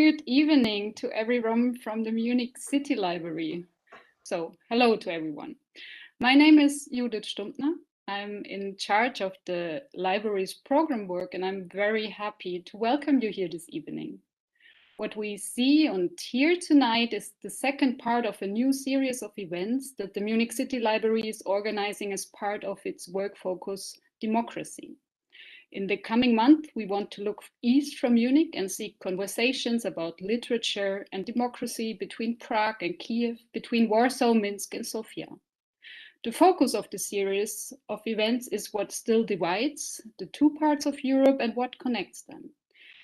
Good evening to everyone from the Munich City Library. So, hello to everyone. My name is Judith Stumpner. I'm in charge of the library's program work, and I'm very happy to welcome you here this evening. What we see and hear tonight is the second part of a new series of events that the Munich City Library is organizing as part of its work focus, democracy. In the coming month, we want to look east from Munich and seek conversations about literature and democracy between Prague and Kiev, between Warsaw, Minsk, and Sofia. The focus of the series of events is what still divides the two parts of Europe and what connects them.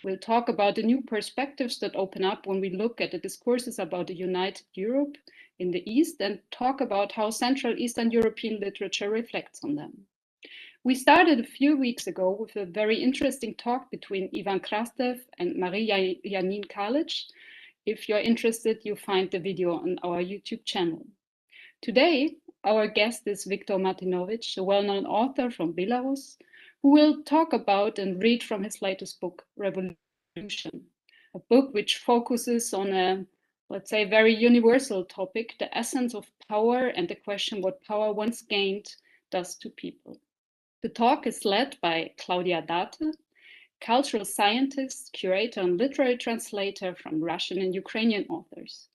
We'll talk about the new perspectives that open up when we look at the discourses about a united Europe in the East and talk about how Central Eastern European literature reflects on them. We started a few weeks ago with a very interesting talk between Ivan Krastev and Maria Janine Kalic. If you're interested, you find the video on our YouTube channel. Today, our guest is Viktor Martinovich, a well-known author from Belarus, who will talk about and read from his latest book, Revolution, a book which focuses on a, let's say, very universal topic, the essence of power and the question what power once gained does to people. The talk is led by Claudia Dathe, cultural scientist, curator, and literary translator from Russian and Ukrainian authors.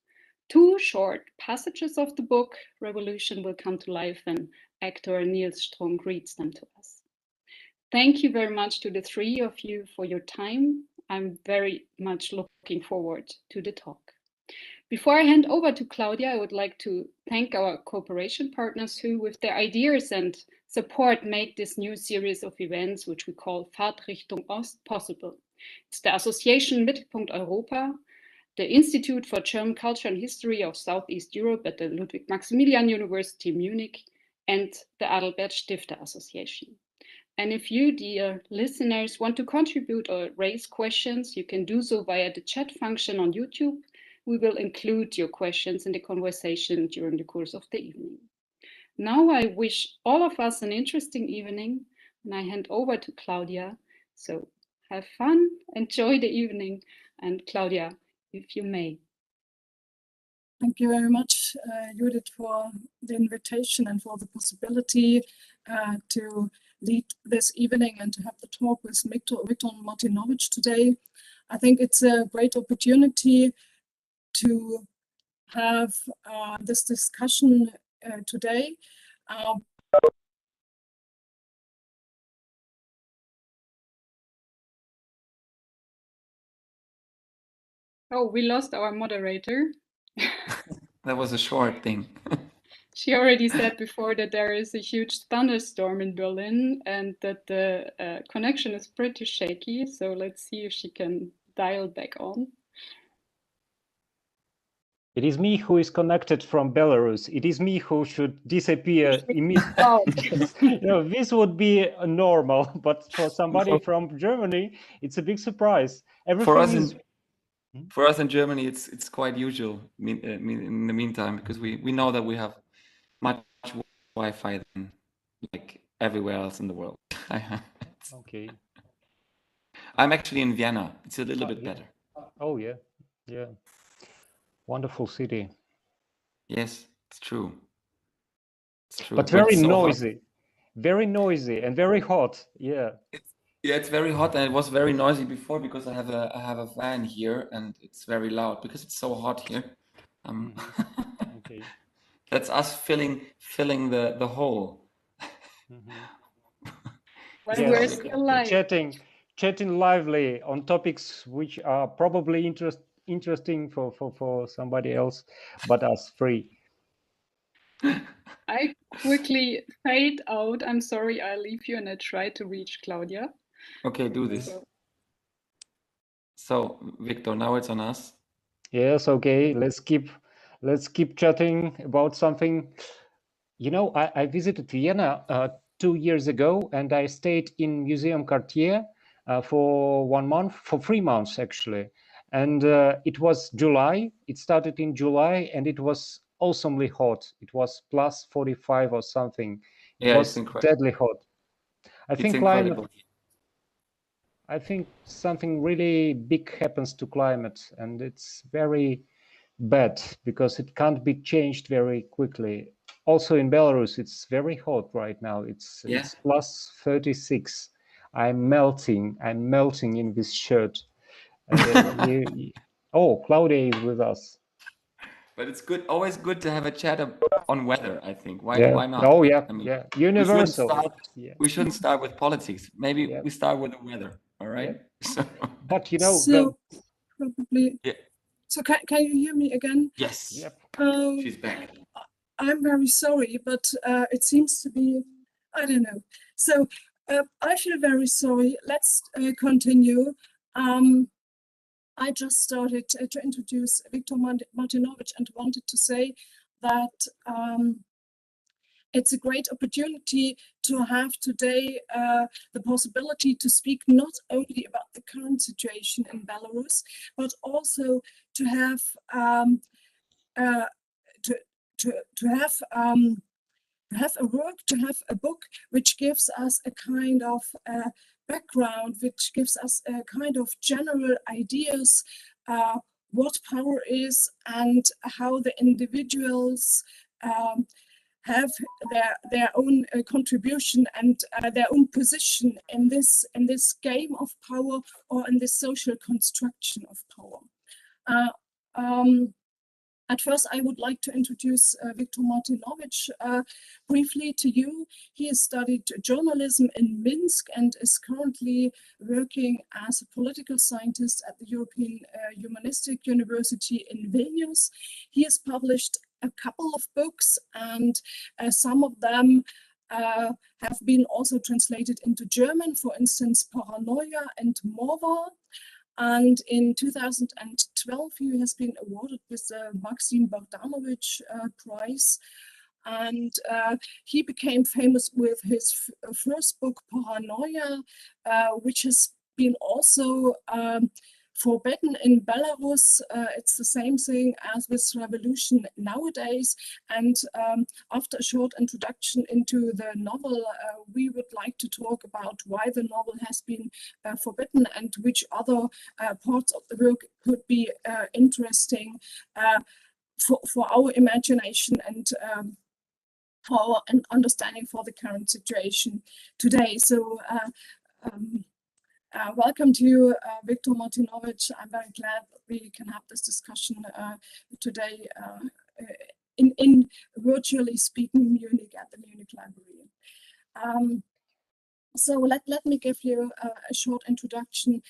Two short passages of the book, Revolution, will come to life when actor Niels Strong reads them to us. Thank you very much to the three of you for your time. I'm very much looking forward to the talk. Before I hand over to Claudia, I would like to thank our cooperation partners who, with their ideas and support, made this new series of events, which we call Fahrtrichtung Ost, possible. It's the Association Mittelpunkt Europa, the Institute for German Culture and History of Southeast Europe at the Ludwig Maximilian University Munich, and the Adalbert Stifter Association. And if you, dear listeners, want to contribute or raise questions, you can do so via the chat function on YouTube. We will include your questions in the conversation during the course of the evening. Now I wish all of us an interesting evening, and I hand over to Claudia. So have fun, enjoy the evening, and Claudia, if you may. Thank you very much, Judith, for the invitation and for the possibility to lead this evening and to have the talk with Viktor Martinovich today. I think it's a great opportunity to have this discussion today. Oh, we lost our moderator. That was a short thing. She already said before that there is a huge thunderstorm in Berlin and that the connection is pretty shaky. So let's see if she can dial back on. It is me who is connected from Belarus. It is me who should disappear immediately. Oh. This would be normal, but for somebody from Germany, it's a big surprise. For us in Germany, it's quite usual in the meantime, because we know that we have much Wi-Fi than like everywhere else in the world. Okay. I'm actually in Vienna. It's a little bit better. Oh yeah. Wonderful city. Yes, it's true. It's true. But very noisy. Very noisy and very hot. Yeah. It's very hot, and it was very noisy before because I have a fan here and it's very loud because it's so hot here. Okay. That's us filling the hole. But we're still live. Chatting lively on topics which are probably interesting for somebody else, but us free. I quickly fade out. I'm sorry, I'll leave you and I try to reach Claudia. Okay, do this. So Viktor, now it's on us. Yes, okay. Let's keep chatting about something. I visited Vienna 2 years ago, and I stayed in Museum Cartier for 1 month, for 3 months actually. And it was July. It started in July, and it was awesomely hot. It was plus 45 or something. It was deadly hot. I think incredible. I think something really big happens to climate, and it's very bad because it can't be changed very quickly. Also in Belarus, it's very hot right now. It's plus 36. I'm melting in this shirt. And oh, Claudia is with us. But it's good, always good to have a chat on weather, I think. Why not? Oh yeah, I mean, yeah. Universal. We shouldn't start with politics. Maybe we start with the weather. All right. So, but you know, so probably. Yeah. So can you hear me again? Yes. Yep. She's back. I'm very sorry, but it seems to be, I don't know. So I feel very sorry. Let's continue. I just started to introduce Viktor Martinovich and wanted to say that it's a great opportunity to have today the possibility to speak not only about the current situation in Belarus, but also to have to have a book which gives us a kind of background, which gives us a kind of general ideas what power is and how the individuals have their own contribution and their own position in this game of power or in this social construction of power. At first, I would like to introduce Viktor Martinovich briefly to you. He has studied journalism in Minsk and is currently working as a political scientist at the European Humanistic University in Vilnius. He has published a couple of books, and some of them have been also translated into German, for instance, Paranoia and Morva. And in 2012, he has been awarded with the Maxim Bogdanovich Prize. And he became famous with his first book, Paranoia, which has been also forbidden in Belarus. It's the same thing as with Revolution nowadays. And after a short introduction into the novel, we would like to talk about why the novel has been forbidden and which other parts of the work could be interesting for our imagination and for our understanding for the current situation today. So welcome to you, Viktor Martinovich. I'm very glad that we can have this discussion today in virtually speaking Munich at the Munich Library. So let me give you a short introduction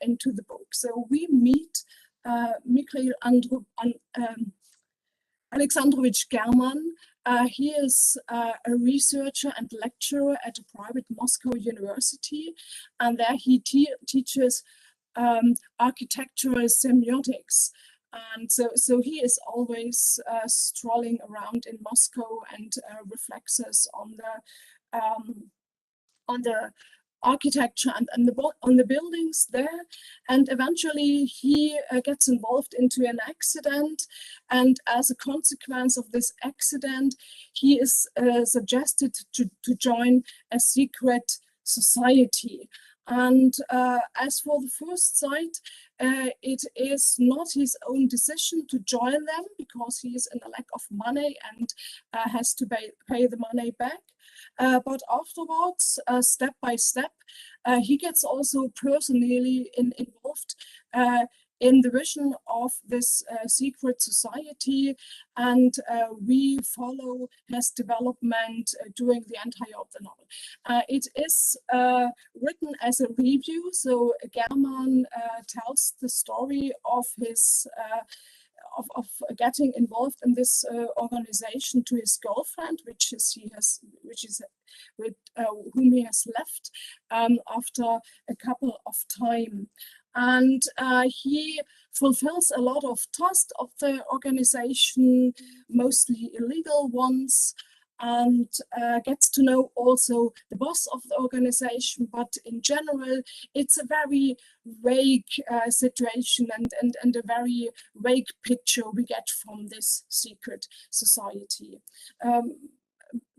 into the book. So we meet Mikhail Alexandrovich German. He is a researcher and lecturer at a private Moscow university, and there he teaches architectural semiotics. And so he is always strolling around in Moscow and reflects on the architecture and on the buildings there. And eventually he gets involved into an accident, and as a consequence of this accident he is suggested to join a secret society. And as for the first sight, it is not his own decision to join them because he is in a lack of money and has to pay the money back. But afterwards, step by step, he gets also personally involved in the vision of this secret society, and we follow his development during the entire of the novel. It is written as a review, so German tells the story of his of getting involved in this organization to his girlfriend, with whom he has left after a couple of time. And he fulfills a lot of tasks of the organization, mostly illegal ones, and gets to know also the boss of the organization. But in general, it's a very vague situation and a very vague picture we get from this secret society.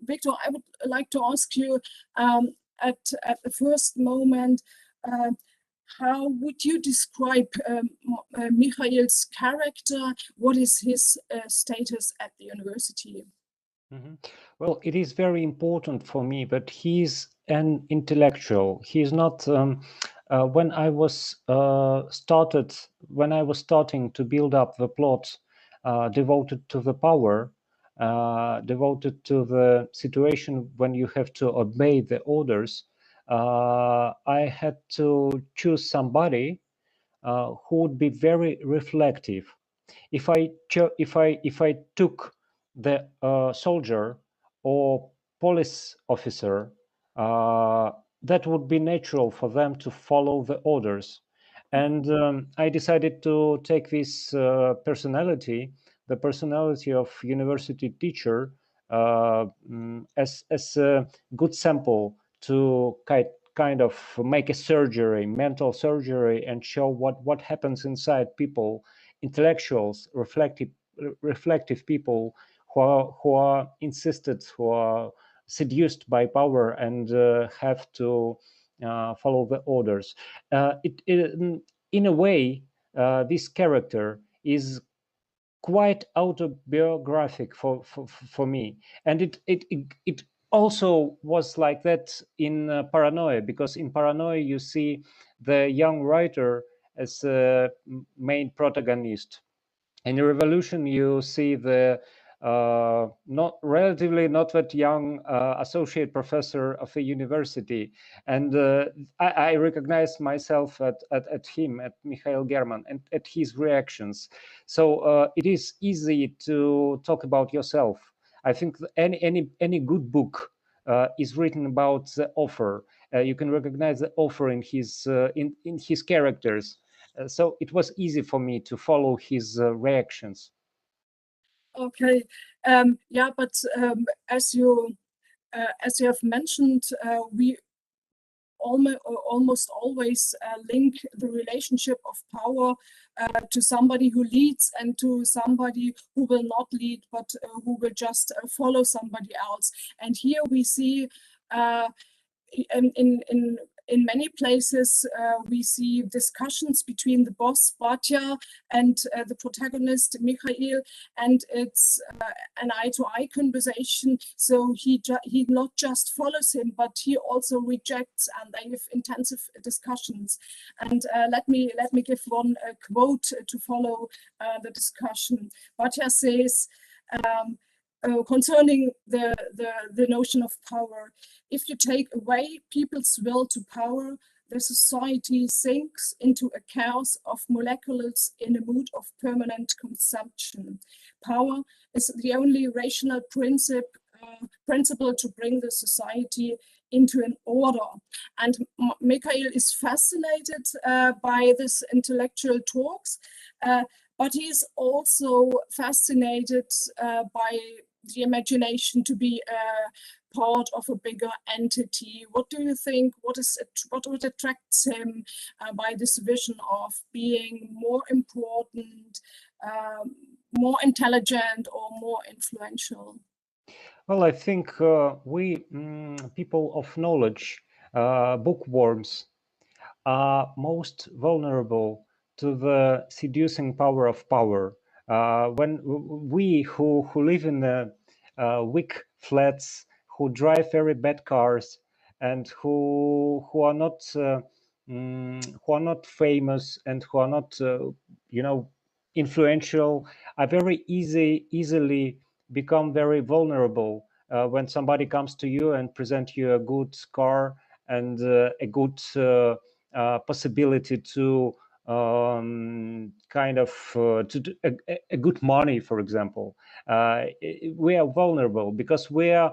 Viktor, I would like to ask you at the first moment, how would you describe Michael's character? What is his status at the university? Well, it is very important for me that he's an intellectual. He's not. When I was starting to build up the plot devoted to the power, devoted to the situation when you have to obey the orders, I had to choose somebody who would be very reflective. If I took the soldier or police officer, that would be natural for them to follow the orders. And I decided to take this personality, the personality of university teacher, as a good sample to kind of make a surgery, mental surgery, and show what happens inside people, intellectuals, reflective people who are insisted, who are seduced by power and have to follow the orders. In a way, this character is quite autobiographic for me, and it also was like that in Paranoia, because in Paranoia you see the young writer as a main protagonist. In the Revolution, you see the not that young associate professor of a university, and I recognize myself at him, at Mikhail German, and at his reactions. So it is easy to talk about yourself. I think any good book is written about the author. You can recognize the author in his characters. So it was easy for me to follow his reactions. Okay, yeah, but as you have mentioned, we almost always link the relationship of power to somebody who leads and to somebody who will not lead, but who will just follow somebody else. And here we see in many places, we see discussions between the boss, Batya, and the protagonist, Mikhail, and it's an eye-to-eye conversation. So he not just follows him, but he also rejects, and they have intensive discussions. And let me give one quote to follow the discussion. Batya says, concerning the notion of power, if you take away people's will to power, the society sinks into a chaos of molecules in a mood of permanent consumption. Power is the only rational principle to bring the society into an order. And Mikhail is fascinated by this intellectual talks, but he's also fascinated by the imagination to be part of a bigger entity. What do you think? What attracts him by this vision of being more important, more intelligent, or more influential? Well, I think we people of knowledge, bookworms, are most vulnerable to the seducing power of power. When we who live in the weak flats, who drive very bad cars, and who are not famous and who are not influential, are very easily become very vulnerable when somebody comes to you and present you a good car and a good possibility to kind of to do a good money, for example. We are vulnerable because we are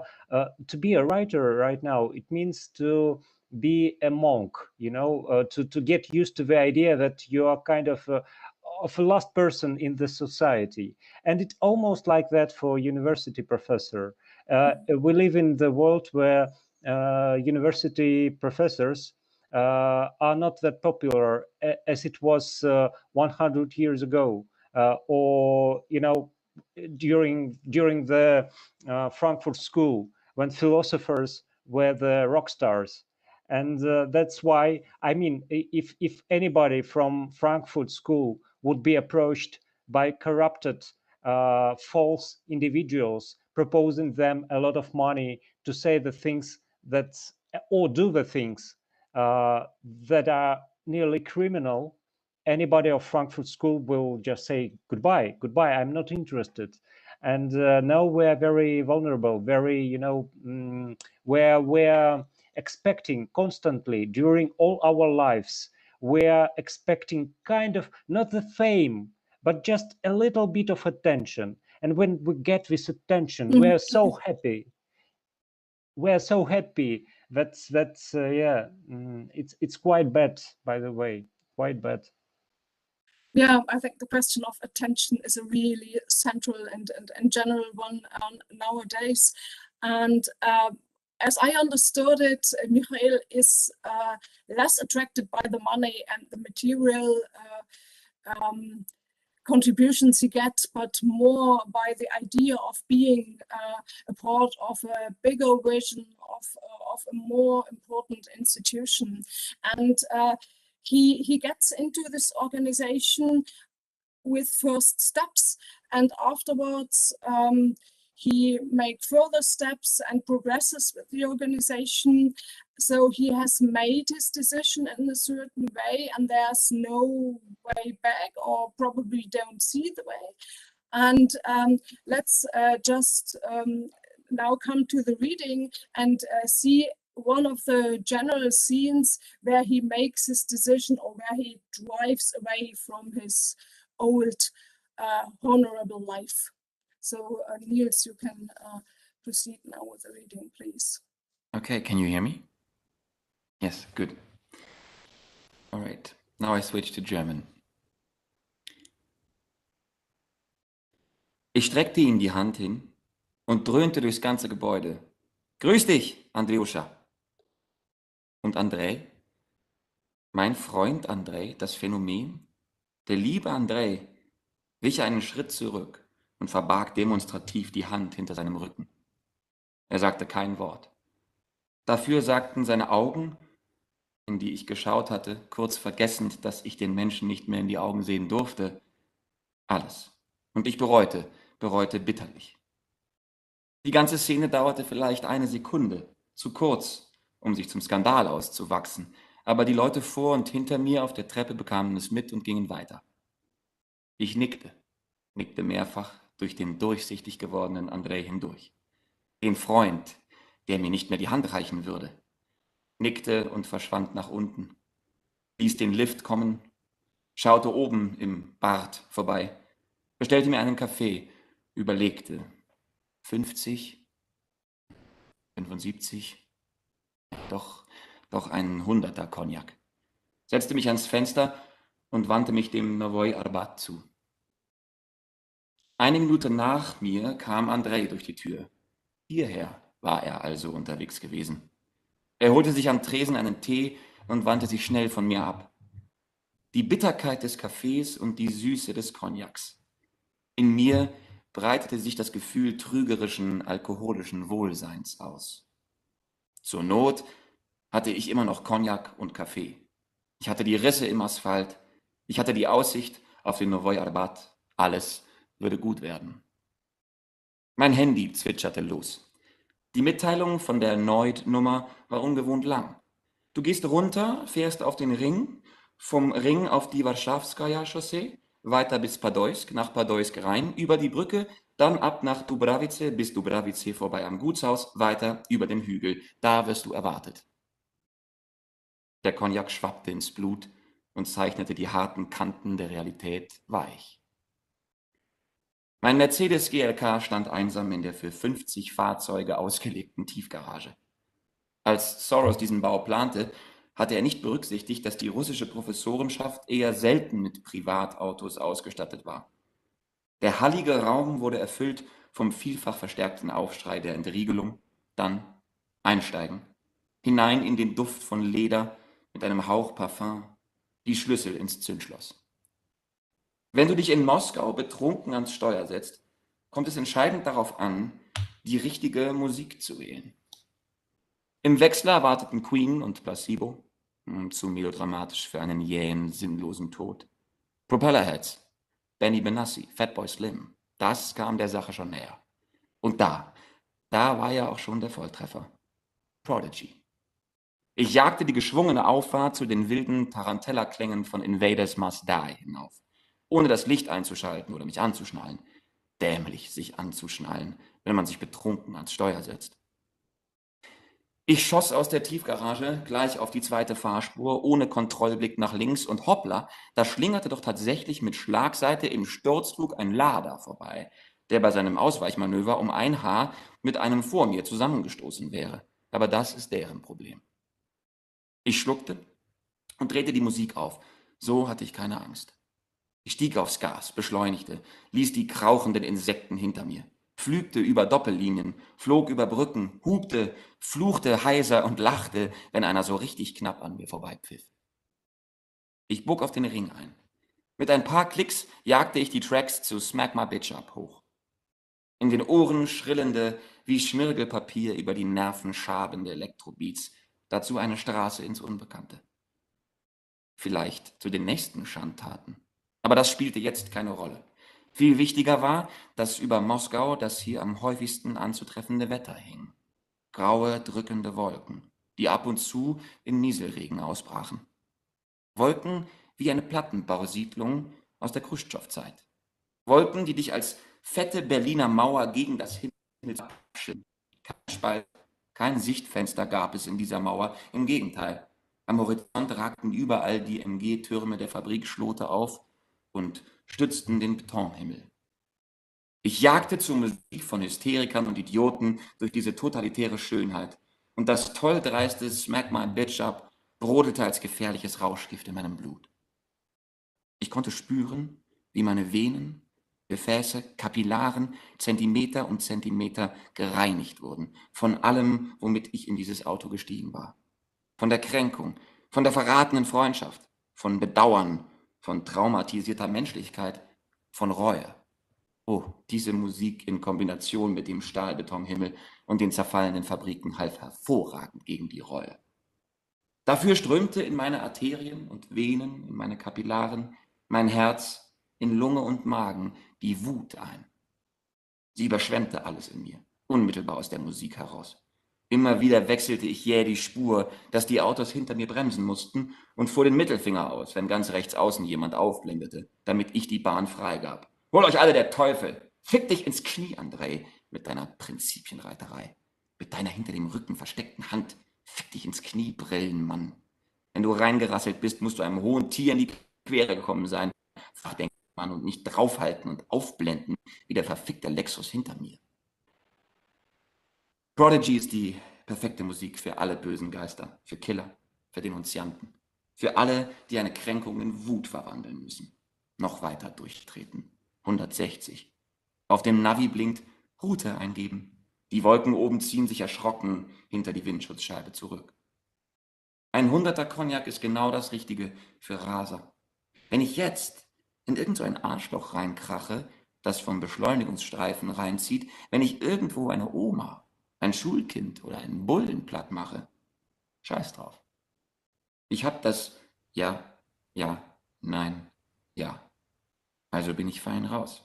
to be a writer right now. It means to be a monk, to get used to the idea that you are kind of a last person in the society, and it's almost like that for university professor. We live in the world where university professors are not that popular as it was 100 years ago, or during the Frankfurt School, when philosophers were the rock stars. And that's why, I mean, if anybody from Frankfurt School would be approached by corrupted, false individuals, proposing them a lot of money to say the things that, or do the things that are nearly criminal, anybody of Frankfurt School will just say goodbye, goodbye, I'm not interested. And now we're very vulnerable, very, you know, we're expecting constantly during all our lives, we're expecting kind of not the fame, but just a little bit of attention. And when we get this attention, we're so happy. We're so happy. That's yeah, it's quite bad, by the way, quite bad. Yeah, I think the question of attention is a really central and general one nowadays. And as I understood it, Michael is less attracted by the money and the material contributions he gets, but more by the idea of being a part of a bigger vision of a more important institution. And he gets into this organization with first steps, and afterwards he makes further steps and progresses with the organization. So he has made his decision in a certain way, and there's no way back, or probably don't see the way. And let's just now come to the reading and see one of the general scenes where he makes his decision, or where he drives away from his old honorable life. So Niels, you can proceed now with the reading, please. Okay, can you hear me? Yes, good. All right, now I switch to German. Ich streckte ihm die Hand hin und dröhnte durchs ganze Gebäude. Grüß dich, Andreuscha. Und Andrei? Mein Freund Andrei, das Phänomen? Der liebe Andrei wich einen Schritt zurück und verbarg demonstrativ die Hand hinter seinem Rücken. Er sagte kein Wort. Dafür sagten seine Augen, in die ich geschaut hatte, kurz vergessend, dass ich den Menschen nicht mehr in die Augen sehen durfte, alles. Und ich bereute bitterlich. Die ganze Szene dauerte vielleicht eine Sekunde, zu kurz, um sich zum Skandal auszuwachsen, aber die Leute vor und hinter mir auf der Treppe bekamen es mit und gingen weiter. Ich nickte mehrfach durch den durchsichtig gewordenen Andrei hindurch. Den Freund, der mir nicht mehr die Hand reichen würde. Nickte und verschwand nach unten, ließ den Lift kommen, schaute oben im Bad vorbei, bestellte mir einen Kaffee, überlegte. 50, 75, doch ein 100er Cognac. Setzte mich ans Fenster und wandte mich dem Novoi Arbat zu. Eine Minute nach mir kam Andrei durch die Tür. Hierher war er also unterwegs gewesen. Er holte sich am Tresen einen Tee und wandte sich schnell von mir ab. Die Bitterkeit des Kaffees und die Süße des Cognacs. In mir breitete sich das Gefühl trügerischen, alkoholischen Wohlseins aus. Zur Not hatte ich immer noch Cognac und Kaffee. Ich hatte die Risse im Asphalt. Ich hatte die Aussicht auf den Novoi Arbat. Alles würde gut werden. Mein Handy zwitscherte los. Die Mitteilung von der Neud-Nummer war ungewohnt lang. Du gehst runter, fährst auf den Ring, vom Ring auf die Warschawskaja Chaussee, weiter bis Podolsk, nach Podolsk rein, über die Brücke, dann ab nach Dubravice, bis Dubravice vorbei am Gutshaus, weiter über den Hügel. Da wirst du erwartet. Der Cognac schwappte ins Blut und zeichnete die harten Kanten der Realität weich. Mein Mercedes GLK stand einsam in der für 50 Fahrzeuge ausgelegten Tiefgarage. Als Soros diesen Bau plante, hatte er nicht berücksichtigt, dass die russische Professorenschaft eher selten mit Privatautos ausgestattet war. Der hallige Raum wurde erfüllt vom vielfach verstärkten Aufschrei der Entriegelung, dann einsteigen, hinein in den Duft von Leder mit einem Hauch Parfum, die Schlüssel ins Zündschloss. Wenn du dich in Moskau betrunken ans Steuer setzt, kommt es entscheidend darauf an, die richtige Musik zu wählen. Im Wechsler erwarteten Queen und Placebo, zu melodramatisch für einen jähen, sinnlosen Tod. Propellerheads, Benny Benassi, Fatboy Slim, das kam der Sache schon näher. Und da war ja auch schon der Volltreffer. Prodigy. Ich jagte die geschwungene Auffahrt zu den wilden Tarantella-Klängen von Invaders Must Die hinauf, ohne das Licht einzuschalten oder mich anzuschnallen. Dämlich, sich anzuschnallen, wenn man sich betrunken ans Steuer setzt. Ich schoss aus der Tiefgarage gleich auf die zweite Fahrspur, ohne Kontrollblick nach links und hoppla, da schlingerte doch tatsächlich mit Schlagseite im Sturzflug ein Lader vorbei, der bei seinem Ausweichmanöver um ein Haar mit einem vor mir zusammengestoßen wäre. Aber das ist deren Problem. Ich schluckte und drehte die Musik auf. So hatte ich keine Angst. Ich stieg aufs Gas, beschleunigte, ließ die krauchenden Insekten hinter mir, pflügte über Doppellinien, flog über Brücken, hupte, fluchte heiser und lachte, wenn einer so richtig knapp an mir vorbeipfiff. Ich bog auf den Ring ein. Mit ein paar Klicks jagte ich die Tracks zu Smack My Bitch Up hoch. In den Ohren schrillende, wie Schmirgelpapier über die Nerven schabende Elektrobeats, dazu eine Straße ins Unbekannte. Vielleicht zu den nächsten Schandtaten. Aber das spielte jetzt keine Rolle. Viel wichtiger war, dass über Moskau das hier am häufigsten anzutreffende Wetter hing. Graue, drückende Wolken, die ab und zu in Nieselregen ausbrachen. Wolken wie eine Plattenbausiedlung aus der Chruschtschow-Zeit. Wolken, die dich als fette Berliner Mauer gegen das Himmel abschirmen. Kein Spalt, kein Sichtfenster gab es in dieser Mauer. Im Gegenteil. Am Horizont ragten überall die MG-Türme der Fabrikschlote auf und stützten den Betonhimmel. Ich jagte zur Musik von Hysterikern und Idioten durch diese totalitäre Schönheit. Und das tolldreiste Smack My Bitch Up brodelte als gefährliches Rauschgift in meinem Blut. Ich konnte spüren, wie meine Venen, Gefäße, Kapillaren Zentimeter und Zentimeter gereinigt wurden von allem, womit ich in dieses Auto gestiegen war. Von der Kränkung, von der verratenen Freundschaft, von Bedauern, von traumatisierter Menschlichkeit, von Reue. Oh, diese Musik in Kombination mit dem Stahlbetonhimmel und den zerfallenen Fabriken half hervorragend gegen die Reue. Dafür strömte in meine Arterien und Venen, in meine Kapillaren, mein Herz, in Lunge und Magen die Wut ein. Sie überschwemmte alles in mir, unmittelbar aus der Musik heraus. Immer wieder wechselte ich jäh die Spur, dass die Autos hinter mir bremsen mussten und fuhr den Mittelfinger aus, wenn ganz rechts außen jemand aufblendete, damit ich die Bahn freigab. Hol euch alle der Teufel! Fick dich ins Knie, André, mit deiner Prinzipienreiterei. Mit deiner hinter dem Rücken versteckten Hand. Fick dich ins Knie, Brillenmann. Wenn du reingerasselt bist, musst du einem hohen Tier in die Quere gekommen sein. Verdenkt man und nicht draufhalten und aufblenden, wie der verfickte Lexus hinter mir. Prodigy ist die perfekte Musik für alle bösen Geister, für Killer, für Denunzianten, für alle, die eine Kränkung in Wut verwandeln müssen. Noch weiter durchtreten. 160. Auf dem Navi blinkt Route eingeben. Die Wolken oben ziehen sich erschrocken hinter die Windschutzscheibe zurück. Ein 100er Cognac ist genau das Richtige für Raser. Wenn ich jetzt in irgend so ein Arschloch reinkrache, das vom Beschleunigungsstreifen reinzieht, wenn ich irgendwo eine Oma, ein Schulkind oder einen Bullen platt mache, scheiß drauf. Ich hab das ja, nein, ja. Also bin ich fein raus.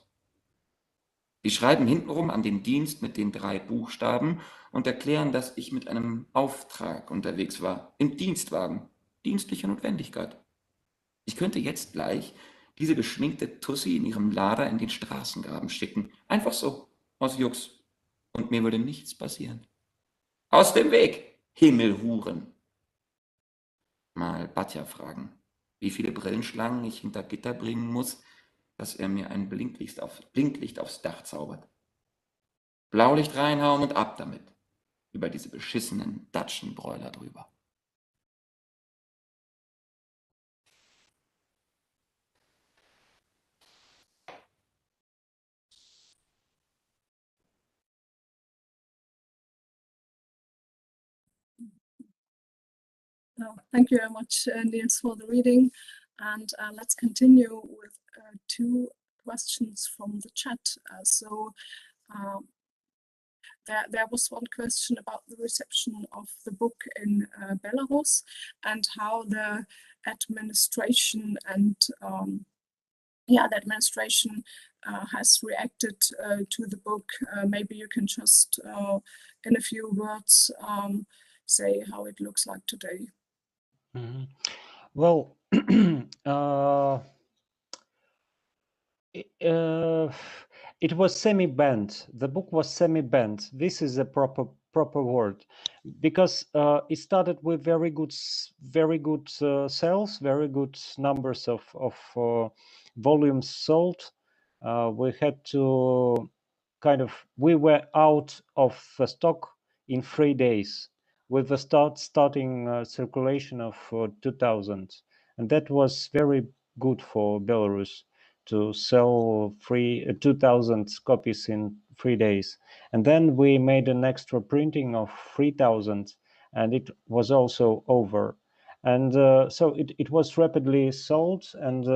Die schreiben hintenrum an den Dienst mit den 3 Buchstaben und erklären, dass ich mit einem Auftrag unterwegs war, im Dienstwagen, dienstliche Notwendigkeit. Ich könnte jetzt gleich diese geschminkte Tussi in ihrem Lader in den Straßengraben schicken. Einfach so, aus Jux. Und mir würde nichts passieren. Aus dem Weg, Himmelhuren! Mal Batja fragen, wie viele Brillenschlangen ich hinter Gitter bringen muss, dass er mir ein Blinklicht aufs Dach zaubert. Blaulicht reinhauen und ab damit. Über diese beschissenen Datschenbräuler drüber. Thank you very much, Niels, for the reading. And let's continue with 2 questions from the chat. there was one question about the reception of the book in Belarus and how the administration and the administration has reacted to the book. Maybe you can just, in a few words, say how it looks like today. Mm-hmm. Well, it was semi-banned. The book was semi-banned. This is a proper word, because it started with very good sales, very good numbers of volumes sold. We had to we were out of stock in 3 days with the starting circulation of 2000, and that was very good for Belarus to sell 2,000 copies in 3 days. And then we made an extra printing of 3,000, and it was also over. And so it was rapidly sold, and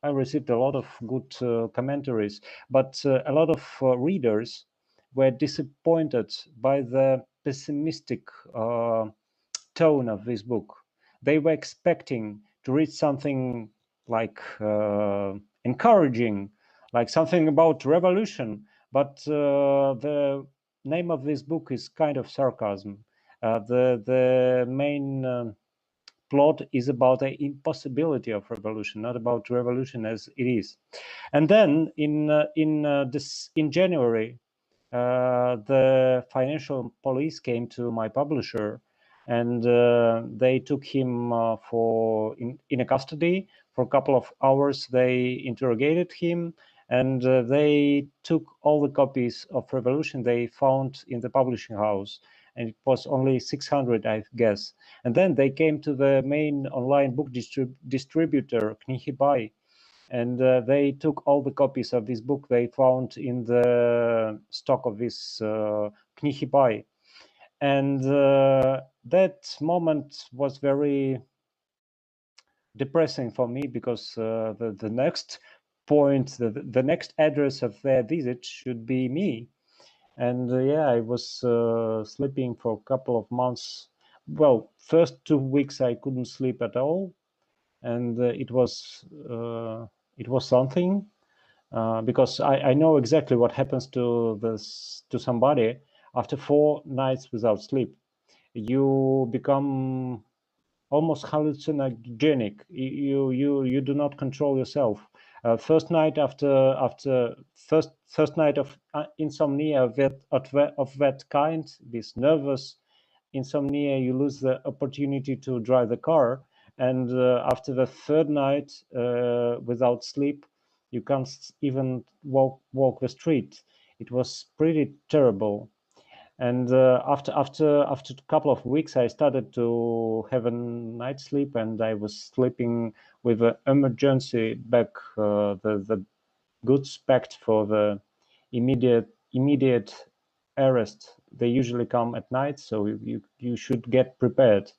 I received a lot of good commentaries, but a lot of readers were disappointed by the pessimistic tone of this book. They were expecting to read something like encouraging, like something about revolution, but the name of this book is kind of sarcasm. The main plot is about the impossibility of revolution, not about revolution as it is. And then in January, the financial police came to my publisher, and they took him in a custody for a couple of hours. They interrogated him, and they took all the copies of Revolution they found in the publishing house, and it was only 600, I guess. And then they came to the main online book distributor, Knihy, and they took all the copies of this book they found in the stock of this Knihy. And that moment was very depressing for me, because the next point, the next address of their visit should be me. And yeah, I was sleeping for a couple of months. Well, first 2 weeks I couldn't sleep at all, and it was something, because I know exactly what happens to somebody after 4 nights without sleep. You become almost hallucinogenic. You do not control yourself. First night first night of insomnia of that kind, this nervous insomnia, you lose the opportunity to drive the car, and after the third night without sleep, you can't even walk the street. It was pretty terrible. And after a couple of weeks, I started to have a night's sleep, and I was sleeping with an emergency bag, the goods packed for the immediate arrest. They usually come at night, so you should get prepared.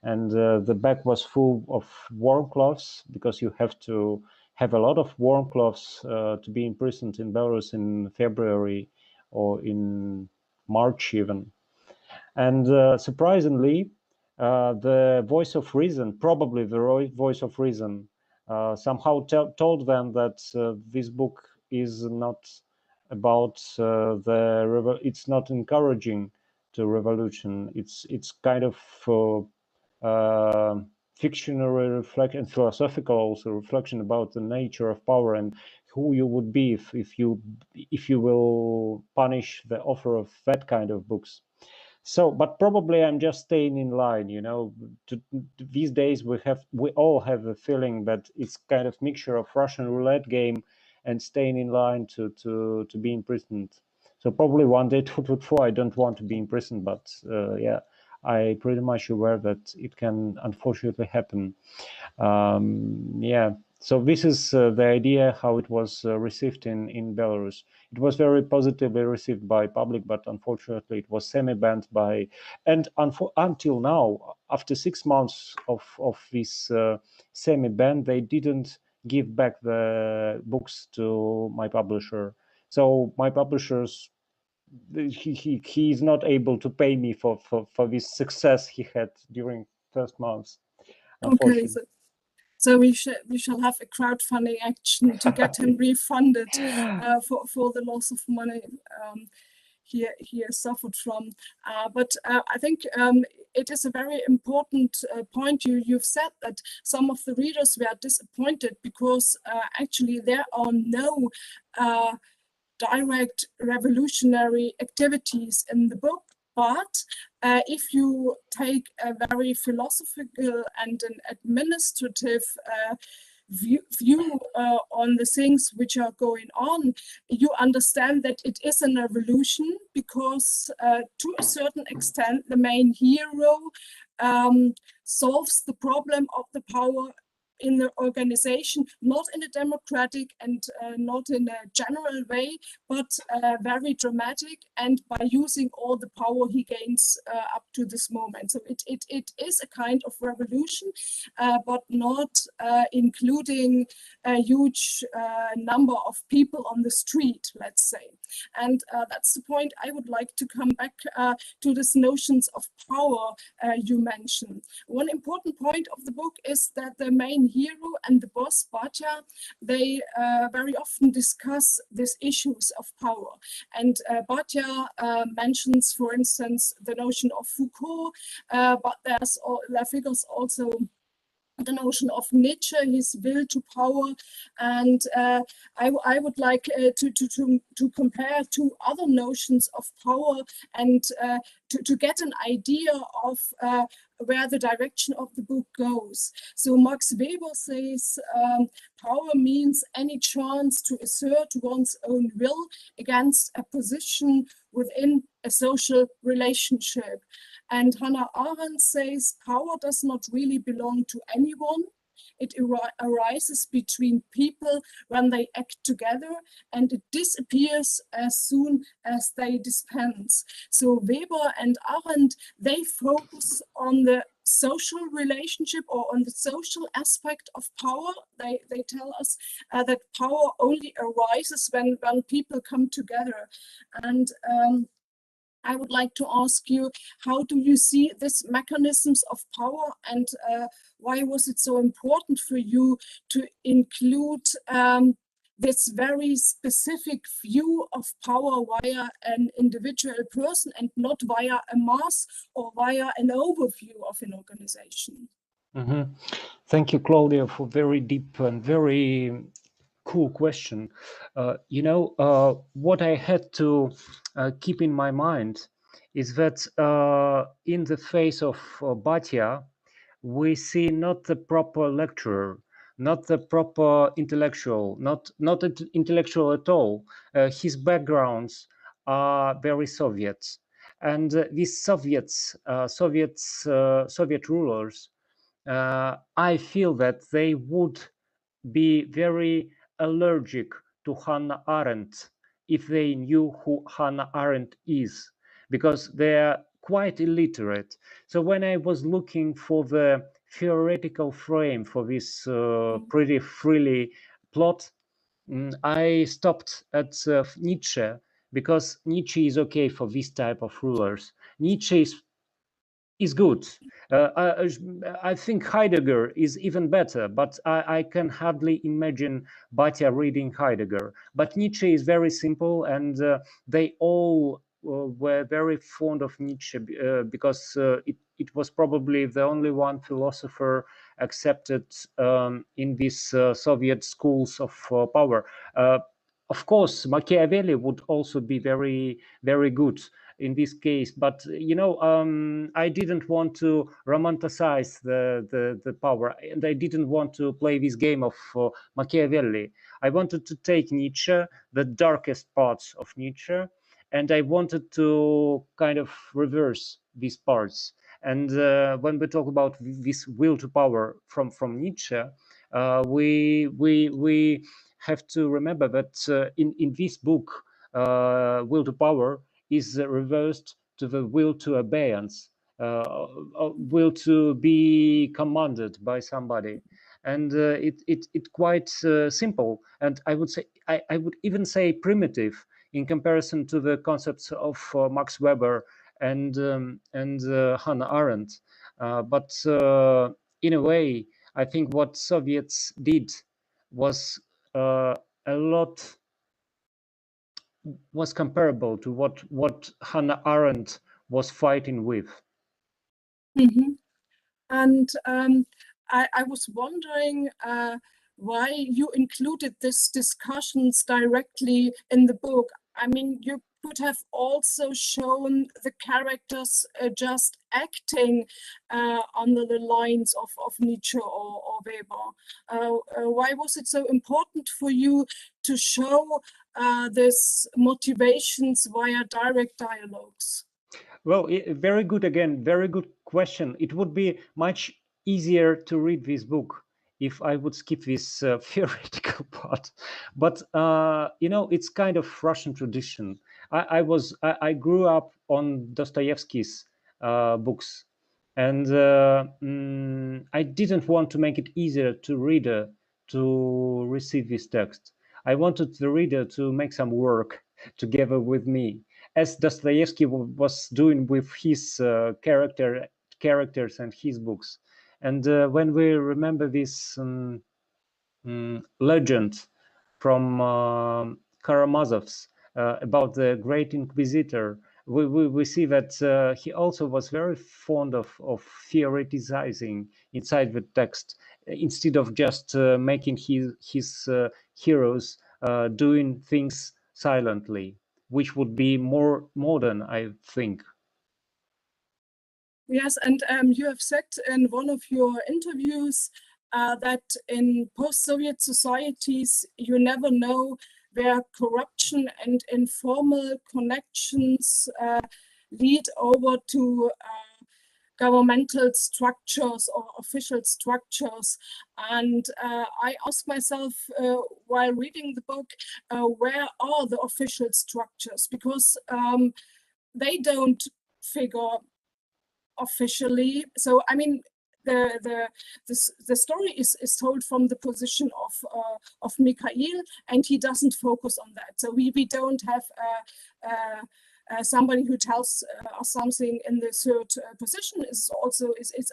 And the bag was full of warm clothes, because you have to have a lot of warm clothes to be imprisoned in Belarus in February or in March even. And surprisingly, the voice of reason, probably the voice of reason, somehow told them that this book is not about it's not encouraging to revolution. It's kind of fictional reflection, philosophical also reflection about the nature of power and who you would be if you will punish the author of that kind of books. So, but probably I'm just staying in line, these days we all have the feeling that it's kind of mixture of Russian roulette game and staying in line to be imprisoned. So probably one day, I don't want to be imprisoned, but yeah, I pretty much aware that it can unfortunately happen. Yeah, so this is the idea how it was received in Belarus. It was very positively received by public, but unfortunately it was semi-banned and until now, after 6 months of this semi-ban, they didn't give back the books to my publisher. So my publishers he is not able to pay me for this success he had during first months, Okay, unfortunately. so we shall have a crowdfunding action to get him refunded for the loss of money he has suffered from. But I think it is a very important point you've said, that some of the readers were disappointed because actually there are no direct revolutionary activities in the book. But if you take a very philosophical and an administrative view on the things which are going on, you understand that it is an revolution because to a certain extent the main hero solves the problem of the power in the organization, not in a democratic and not in a general way, but very dramatic, and by using all the power he gains up to this moment. So it is a kind of revolution, but not including a huge number of people on the street, let's say. And that's the point I would like to come back to these notions of power you mentioned. One important point of the book is that the main hero and the boss, Batya, they very often discuss these issues of power. And Batya mentions, for instance, the notion of Foucault, but there figures also the notion of Nietzsche, his will to power, and I would like to compare two other notions of power and to get an idea of where the direction of the book goes. So Max Weber says power means any chance to assert one's own will against a position within a social relationship. And Hannah Arendt says power does not really belong to anyone. It arises between people when they act together, and it disappears as soon as they dispense. So Weber and Arendt, they focus on the social relationship or on the social aspect of power. They tell us that power only arises when people come together. And I would like to ask you, how do you see these mechanisms of power, and why was it so important for you to include this very specific view of power via an individual person and not via a mass or via an overview of an organization? Mm-hmm. Thank you, Claudia, for very deep and very cool question. What I had to keep in my mind is that in the face of Batya, we see not the proper lecturer, not the proper intellectual, not intellectual at all. His backgrounds are very Soviet, and these Soviet rulers, I feel that they would be very allergic to Hannah Arendt if they knew who Hannah Arendt is, because they're quite illiterate. So when I was looking for the theoretical frame for this pretty freely plot, I stopped at Nietzsche, because Nietzsche is okay for this type of rulers. Nietzsche is good. I think Heidegger is even better, but I can hardly imagine Batya reading Heidegger. But Nietzsche is very simple, and they all were very fond of Nietzsche because it was probably the only one philosopher accepted in these Soviet schools of power. Of course, Machiavelli would also be very, very good in this case, but I didn't want to romanticize the power, and I didn't want to play this game of Machiavelli. I wanted to take Nietzsche, the darkest parts of Nietzsche, and I wanted to kind of reverse these parts. And when we talk about this will to power from Nietzsche, we have to remember that in this book, will to power is reversed to the will to abeyance, will to be commanded by somebody, and it quite simple, and I would say I would even say primitive. in comparison to the concepts of Max Weber and Hannah Arendt. But in a way, I think what Soviets did was was comparable to what Hannah Arendt was fighting with. Mm-hmm. And I was wondering why you included these discussions directly in the book. I mean, you could have also shown the characters just acting under the lines of Nietzsche or Weber. Why was it so important for you to show these motivations via direct dialogues? Well, very good again, very good question. It would be much easier to read this book if I would skip this theoretical part. But you know, it's kind of Russian tradition. I grew up on Dostoevsky's books, and I didn't want to make it easier to reader to receive this text. I wanted the reader to make some work together with me, as Dostoevsky was doing with his characters and his books. And when we remember this legend from Karamazov's about the Great Inquisitor, we see that he also was very fond of theoretizing inside the text, instead of just making his heroes doing things silently, which would be more modern, I think. Yes, and you have said in one of your interviews that in post-Soviet societies, you never know where corruption and informal connections lead over to governmental structures or official structures. And I ask myself while reading the book, where are the official structures? Because they don't figure officially. So I mean, the story is told from the position of Mikhail, and he doesn't focus on that. So we don't have somebody who tells us something in the third position. It's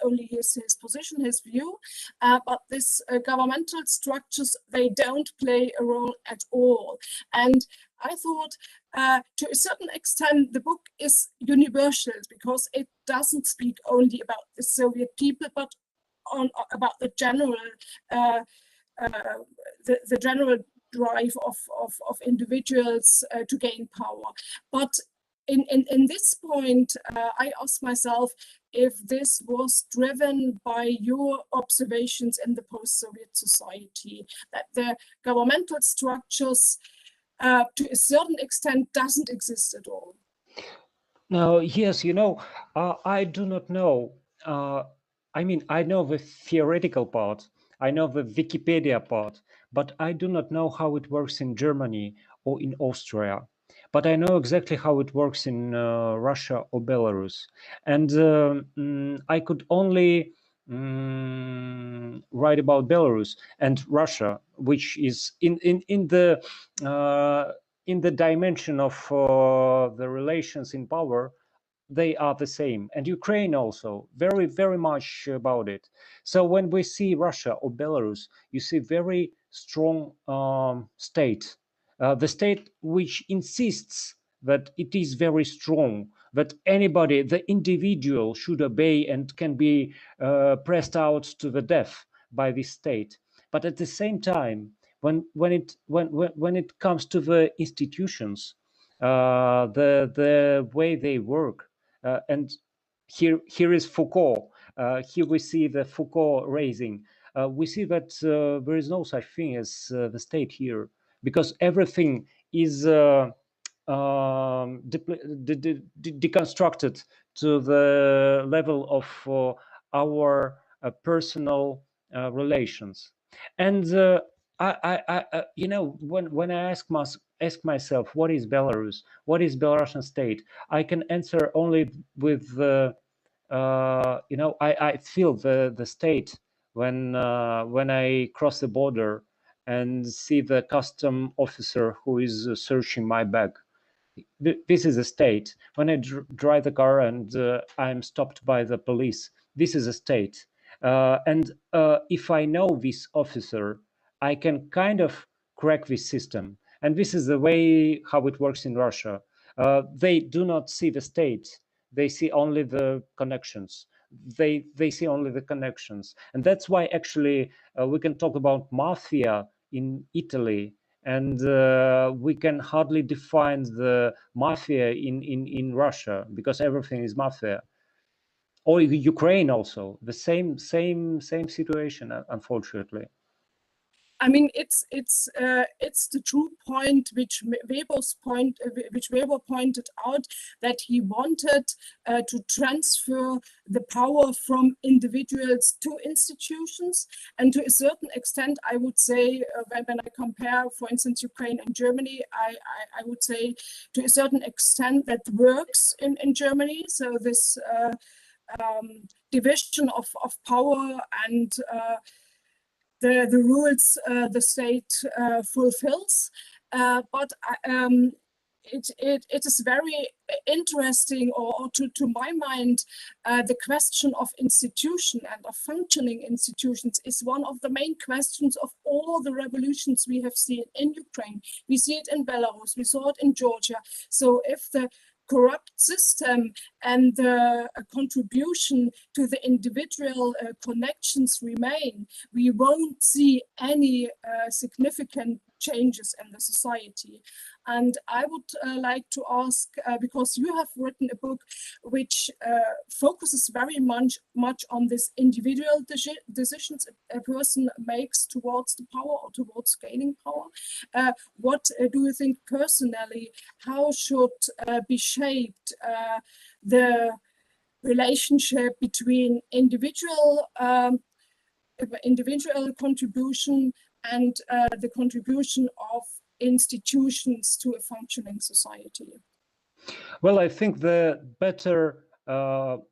only his position, his view. But this governmental structures, they don't play a role at all. And I thought, to a certain extent, the book is universal because it doesn't speak only about the Soviet people, but about the general the general drive of individuals to gain power. But in this point, I ask myself if this was driven by your observations in the post-Soviet society, that the governmental structures to a certain extent doesn't exist at all. No, yes, you know, I do not know. I mean, I know the theoretical part, I know the Wikipedia part, but I do not know how it works in Germany or in Austria. But I know exactly how it works in Russia or Belarus. And I could only write about Belarus and Russia, which is in the dimension of the relations in power, they are the same. And Ukraine also, very, very much about it. So when we see Russia or Belarus, you see very strong state. The state which insists that it is very strong, that anybody, the individual, should obey and can be pressed out to the death by this state. But at the same time, when it comes to the institutions, the way they work, and here is Foucault. Here we see the Foucault raising. We see that there is no such thing as the state here, because everything is deconstructed to the level of our personal relations. And you know, when I ask myself, what is Belarus? What is Belarusian state? I can answer only with you know, I feel the state when I cross the border and see the custom officer who is searching my bag. This is a state. When I drive the car and I'm stopped by the police, this is a state. And if I know this officer, I can kind of crack this system. And this is the way how it works in Russia. They do not see the state. They see only the connections. They see only the connections. And that's why actually we can talk about mafia in Italy, and we can hardly define the mafia in Russia, because everything is mafia. Or Ukraine also, the same situation, unfortunately. I mean, it's the true point which Weber pointed out, that he wanted to transfer the power from individuals to institutions, and to a certain extent, I would say, when I compare, for instance, Ukraine and Germany, I would say to a certain extent that works in Germany. So this division of power and the rules the state fulfills, but it is very interesting, or to my mind, the question of institution and of functioning institutions is one of the main questions of all the revolutions we have seen in Ukraine. We see it in Belarus, we saw it in Georgia. So if the corrupt system and the contribution to the individual connections remain, we won't see any significant changes in the society. And I would like to ask, because you have written a book which focuses very much on this individual decisions a person makes towards the power or towards gaining power. What do you think personally, how should be shaped the relationship between individual contribution and the contribution of institutions to a functioning society? Well, I think the better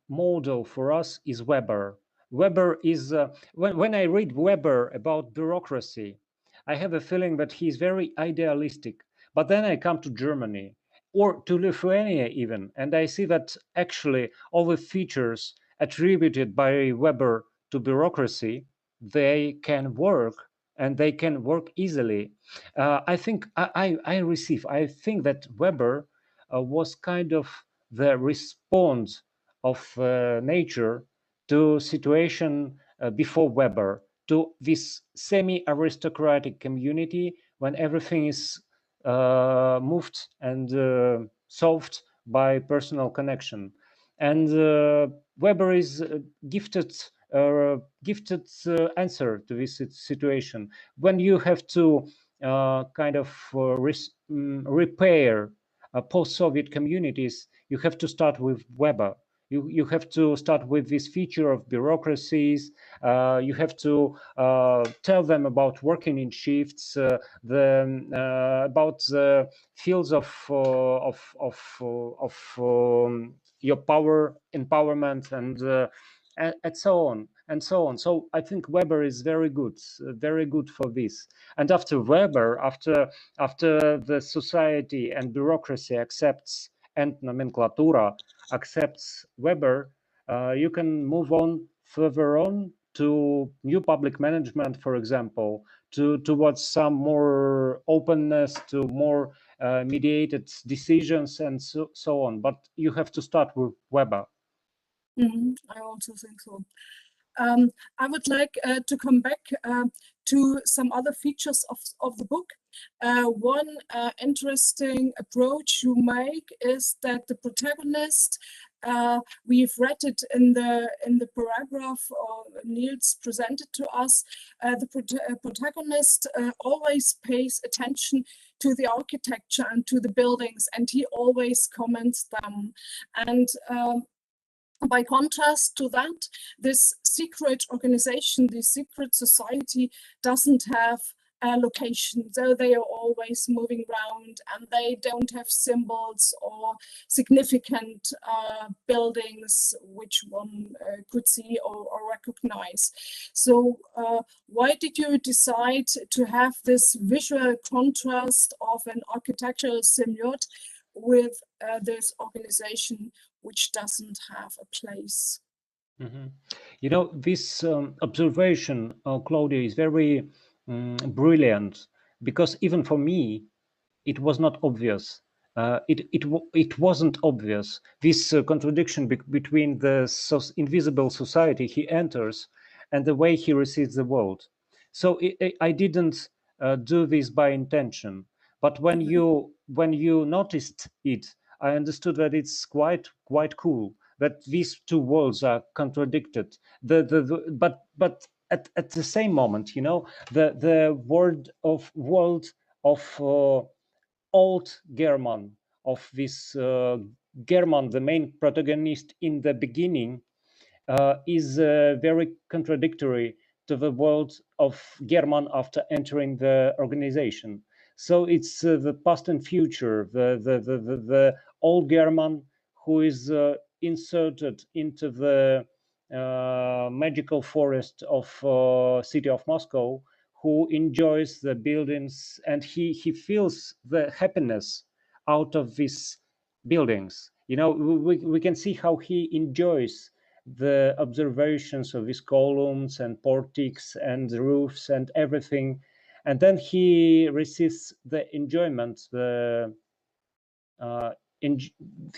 model for us is Weber. Weber is, when I read Weber about bureaucracy, I have a feeling that he's very idealistic. But then I come to Germany or to Lithuania even, and I see that actually all the features attributed by Weber to bureaucracy, they can work, and they can work easily. I think I think that Weber was kind of the response of nature to situation before Weber, to this semi-aristocratic community when everything is moved and solved by personal connection. And Weber is gifted answer to this situation. When you have to kind of repair post-Soviet communities, you have to start with Weber. You have to start with this feature of bureaucracies. You have to tell them about working in shifts, about the fields of your power empowerment, and so on and so on. So I think Weber is very good for this. And after Weber, after the society and bureaucracy accepts, and nomenclatura accepts Weber, you can move on further on to new public management, for example, towards some more openness, to more mediated decisions, and so on. But you have to start with Weber. I also think so. I would like to come back to some other features of the book. One interesting approach you make is that the protagonist, we've read it in the paragraph Niels presented to us, the protagonist always pays attention to the architecture and to the buildings, and he always comments them. And by contrast to that, this secret organization, this secret society, doesn't have a location, so they are always moving around, and they don't have symbols or significant buildings which one could see or recognize. So why did you decide to have this visual contrast of an architectural symbiote with this organization which doesn't have a place. Mm-hmm. You know, this observation, Claudia, is very brilliant, because even for me, it was not obvious. It wasn't obvious, this contradiction between the invisible society he enters and the way he receives the world. So I didn't do this by intention, but when you noticed it, I understood that it's quite cool that these two worlds are contradicted. But at the same moment, you know, the world of old German, of this German, the main protagonist in the beginning, is very contradictory to the world of German after entering the organization. So it's the past and future, the old German who is inserted into the magical forest of city of Moscow, who enjoys the buildings, and he feels the happiness out of these buildings. You know, we can see how he enjoys the observations of these columns and portiques and roofs and everything, and then he receives the enjoyment,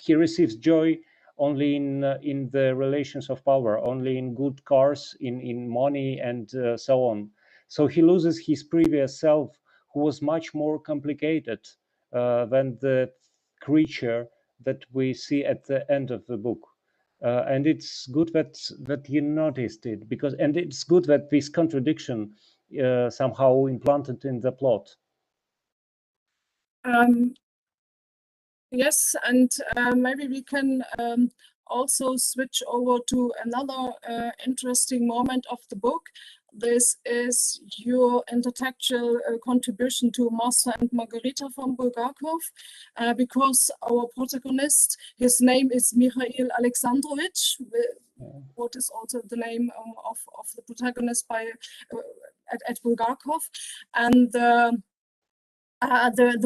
he receives joy only in the relations of power, only in good cars, in money, and so on. So he loses his previous self, who was much more complicated than the creature that we see at the end of the book. And it's good that you noticed it, because, and it's good that this contradiction somehow implanted in the plot. Yes, and maybe we can also switch over to another interesting moment of the book. This is your intertextual contribution to Master and Margarita from Bulgakov, because our protagonist, his name is Mikhail Alexandrovich, what is also the name of the protagonist by at Bulgakov, and the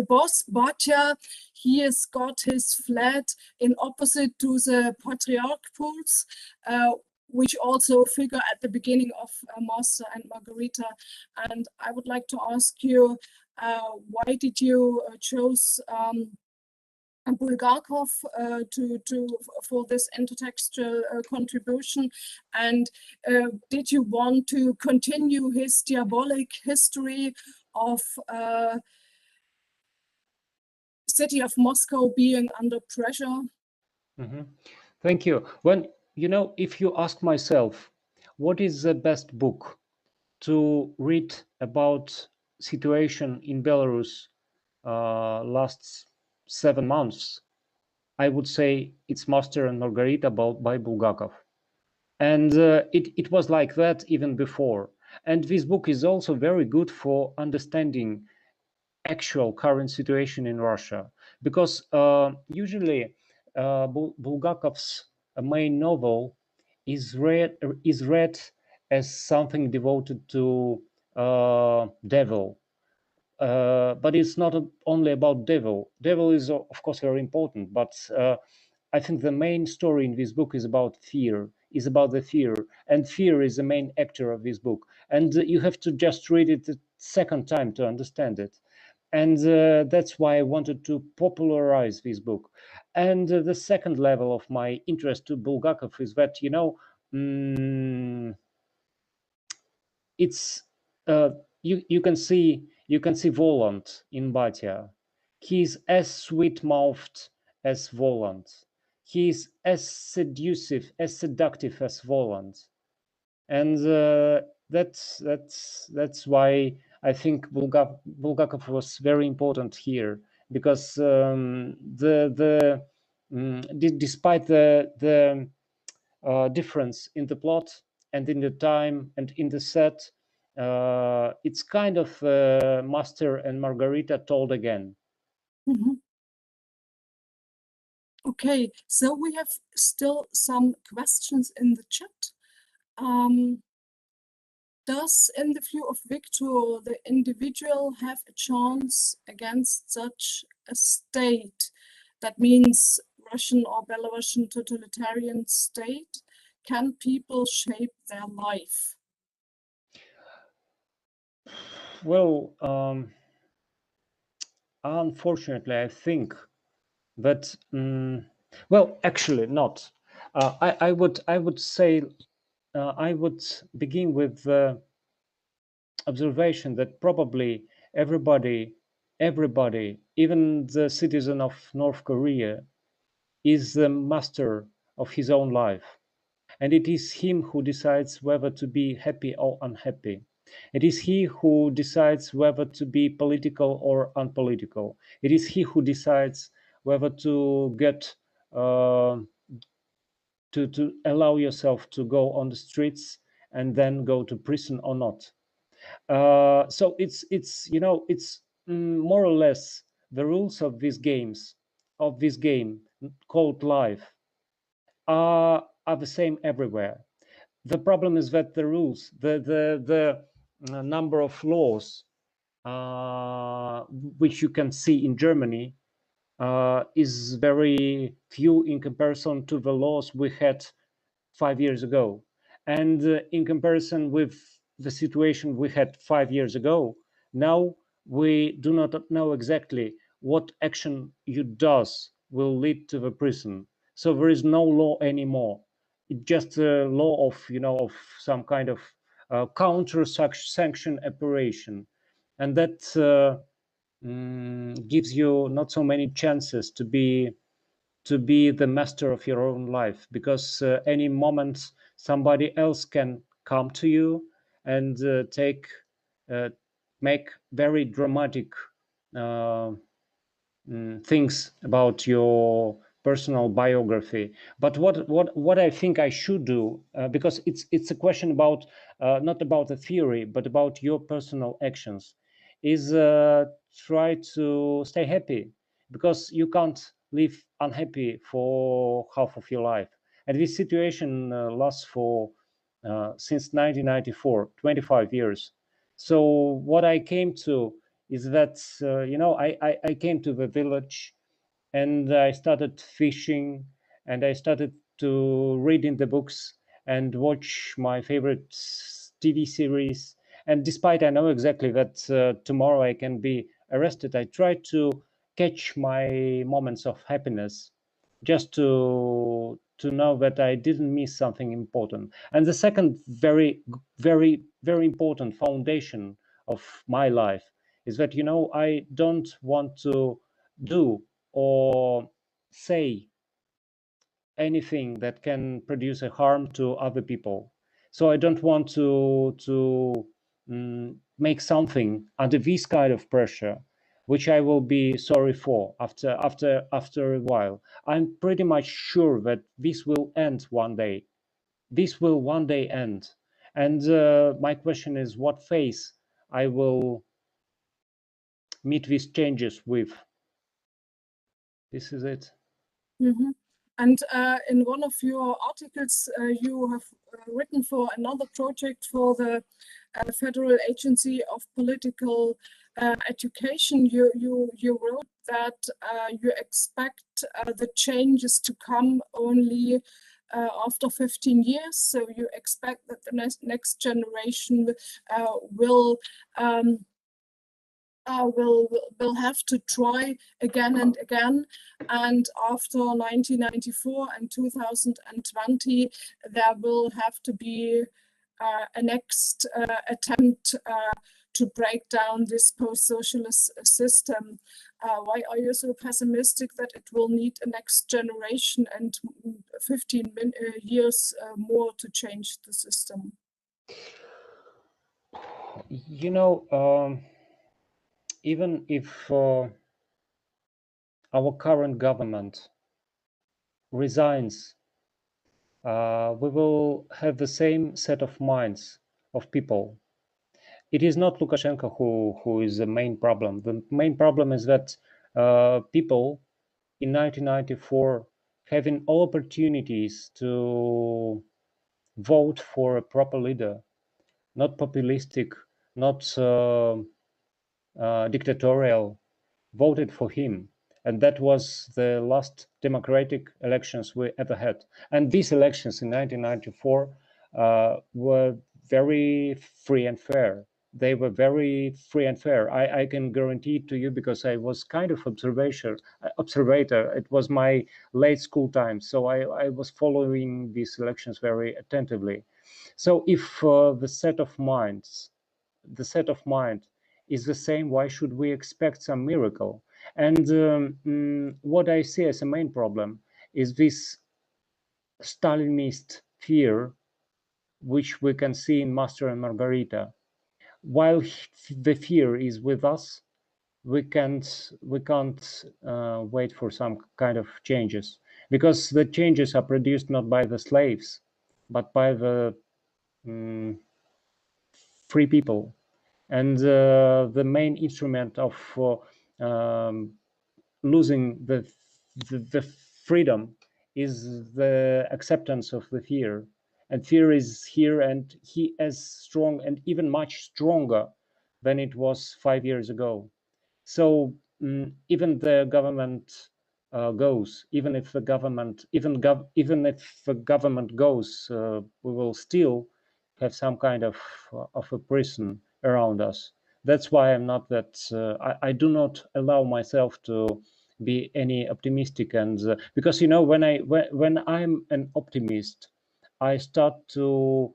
boss, Batya, he has got his flat in opposite to the patriarch pools, which also figure at the beginning of Master and Margarita. And I would like to ask you, why did you choose Bulgakov for this intertextual contribution, and did you want to continue his diabolic history of city of Moscow being under pressure? Mm-hmm. Thank you. When, you know, if you ask myself, what is the best book to read about situation in Belarus last 7 months, I would say it's Master and Margarita by Bulgakov. And it was like that even before. And this book is also very good for understanding actual current situation in Russia, because usually Bulgakov's main novel is read as something devoted to devil, but it's not only about devil. Devil is of course very important, but I think the main story in this book is about fear, is about the fear, and fear is the main actor of this book. And you have to just read it a second time to understand it. And that's why I wanted to popularize this book. And the second level of my interest to Bulgakov is that, you know, it's you can see Volant in Batya. He's as sweet-mouthed as Volant. He's as seductive as Volant. And that's why I think Bulgakov was very important here, because despite the difference in the plot and in the time and in the set, it's kind of Master and Margarita told again. Mm-hmm. Okay, so we have still some questions in the chat. Does, in the view of Viktor, the individual have a chance against such a state? that means Russian or Belarusian totalitarian state? Can people shape their life? Well, unfortunately, I think that well, actually, not. I would say I would begin with the observation that probably everybody, even the citizen of North Korea, is the master of his own life. And it is him who decides whether to be happy or unhappy. It is he who decides whether to be political or unpolitical. It is he who decides whether to get to allow yourself to go on the streets and then go to prison or not. So it's it's more or less the rules of these games, of this game called life, are the same everywhere. The problem is that the rules, the number of laws which you can see in Germany is very few in comparison to the laws we had 5 years ago. And in comparison with the situation we had 5 years ago, now we do not know exactly what action you does will lead to the prison. So there is no law anymore. It's just a law of, of some kind of counter sanction operation. And that gives you not so many chances to be the master of your own life, because any moment somebody else can come to you and make very dramatic things about your personal biography. But what I think I should do, because it's a question about not about the theory but about your personal actions, is try to stay happy, because you can't live unhappy for half of your life. And this situation lasts for since 1994, 25 years. So what I came to is that I came to the village and I started fishing, and I started to read in the books and watch my favorite TV series. And despite I know exactly that tomorrow I can be arrested, I try to catch my moments of happiness, just to know that I didn't miss something important. And the second very, very, very important foundation of my life is that, I don't want to do or say anything that can produce a harm to other people. So I don't want to make something under this kind of pressure, which I will be sorry for after a while. I'm pretty much sure that this will end one day. This will one day end. And my question is, what phase I will meet these changes with? This is it. Mm-hmm. And in one of your articles, you have written for another project for the Federal Agency of Political Education. You wrote that you expect the changes to come only after 15 years. So you expect that the next generation will have to try again and again. And after 1994 and 2020, there will have to be a next attempt to break down this post-socialist system. Why are you so pessimistic that it will need a next generation and 15 years more to change the system? Even if our current government resigns, we will have the same set of minds of people. It is not Lukashenko who is the main problem. The main problem is that people in 1994 having all opportunities to vote for a proper leader, not populistic, not dictatorial, voted for him. And that was the last democratic elections we ever had. And these elections in 1994 were very free and fair. They were very free and fair. I can guarantee it to you because I was kind of observator. It was my late school time, so I was following these elections very attentively. So if the set of mind is the same, why should we expect some miracle? And what I see as a main problem is this Stalinist fear, which we can see in Master and Margarita. While the fear is with us, we can't wait for some kind of changes, because the changes are produced not by the slaves, but by the free people. And the main instrument of losing the freedom is the acceptance of the fear. And fear is here, and he is strong, and even much stronger than it was 5 years ago. So even the government goes, even if the government goes, we will still have some kind of a prison around us. That's why I'm not that. I do not allow myself to be any optimistic, and because when I'm an optimist, I start to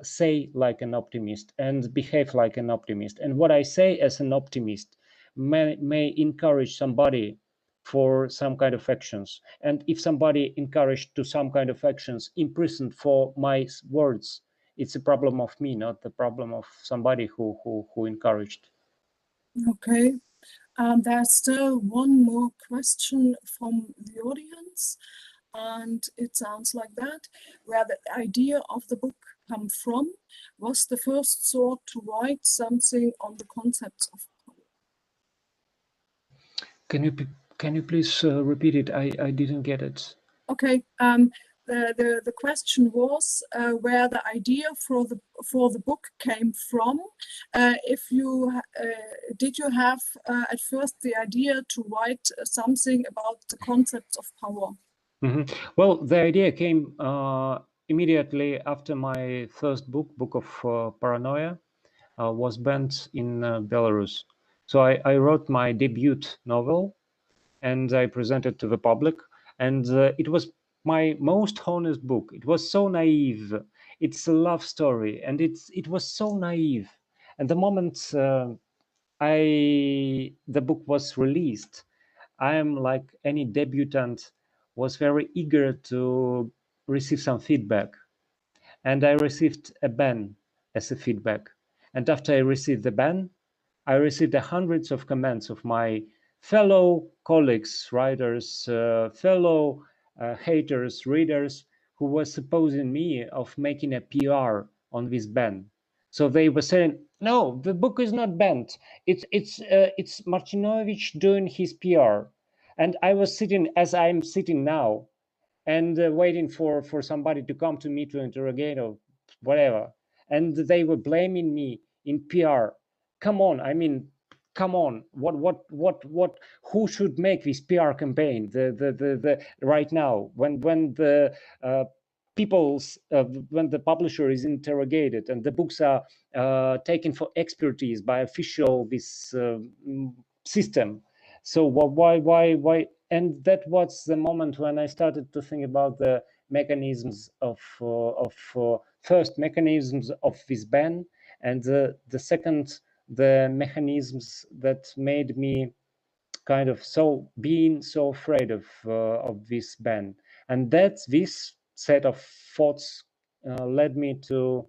say like an optimist and behave like an optimist. And what I say as an optimist may encourage somebody for some kind of actions. And if somebody encouraged to some kind of actions imprisoned for my words, it's a problem of me, not the problem of somebody who encouraged. Okay. There's still one more question from the audience, and it sounds like that. Where the idea of the book come from? Was the first thought to write something on the concepts of power? Can you please repeat it? I didn't get it. Okay. The question was where the idea for the book came from. If you did you have at first the idea to write something about the concepts of power? Mm-hmm. Well, the idea came immediately after my first book of Paranoia, was banned in Belarus. So I wrote my debut novel, and I presented to the public, and it was my most honest book. It was so naive. It's a love story, and it was so naive. And the moment the book was released, I am like any debutant, was very eager to receive some feedback, and I received a ban as a feedback. And after I received the ban, I received hundreds of comments of my fellow colleagues, writers, fellow haters, readers, who were supposing me of making a PR on this ban. So they were saying, "No, the book is not banned. It's Martinovich doing his PR." And I was sitting as I'm sitting now, and waiting for somebody to come to me to interrogate or whatever. And they were blaming me in PR. Come on, I mean, come on. What? Who should make this PR campaign? The right now when the when the publisher is interrogated and the books are taken for expertise by official this system. So why? And that was the moment when I started to think about the mechanisms of first mechanisms of this ban, and the second, the mechanisms that made me kind of being so afraid of this ban. And that this set of thoughts led me to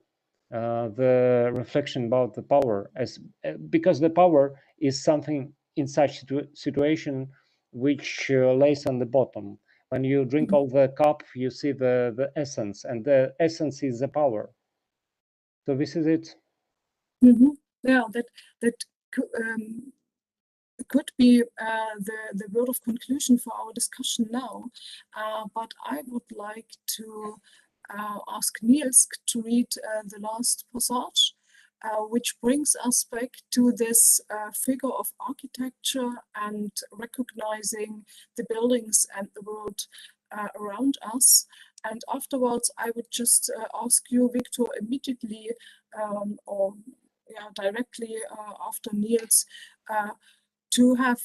the reflection about the power, as because the power is something in such situation which lays on the bottom. When you drink all the cup, you see the essence, and the essence is the power. So this is it. Mm-hmm. Yeah, that could be the word of conclusion for our discussion now. But I would like to ask Niels to read the last passage. which brings us back to this figure of architecture and recognizing the buildings and the world around us. And afterwards, I would just ask you, Viktor, immediately or directly after Niels, to have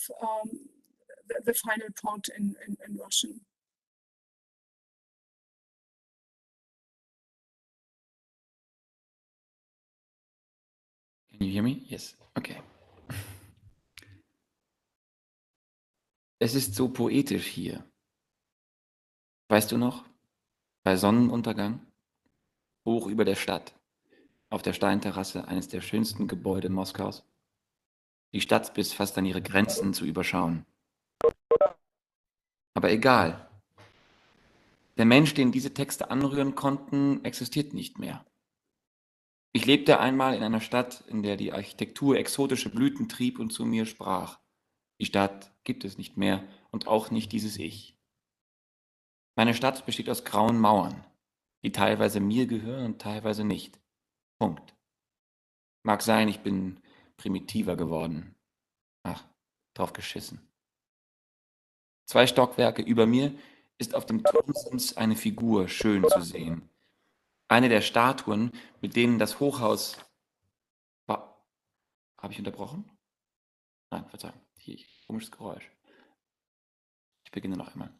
the final part in Russian. Can you hear me? Yes. Okay. Es ist so poetisch hier. Weißt du noch? Bei Sonnenuntergang? Hoch über der Stadt. Auf der Steinterrasse eines der schönsten Gebäude Moskaus. Die Stadt bis fast an ihre Grenzen zu überschauen. Aber egal. Der Mensch, den diese Texte anrühren konnten, existiert nicht mehr. Ich lebte einmal in einer Stadt, in der die Architektur exotische Blüten trieb und zu mir sprach. Die Stadt gibt es nicht mehr und auch nicht dieses Ich. Meine Stadt besteht aus grauen Mauern, die teilweise mir gehören und teilweise nicht. Punkt. Mag sein, ich bin primitiver geworden. Ach, drauf geschissen. 2 Stockwerke über mir ist auf dem Turmsims eine Figur schön zu sehen. Eine der Statuen, mit denen das Hochhaus... Habe ich unterbrochen? Nein, Verzeihung. Hier, komisches Geräusch. Ich beginne noch einmal.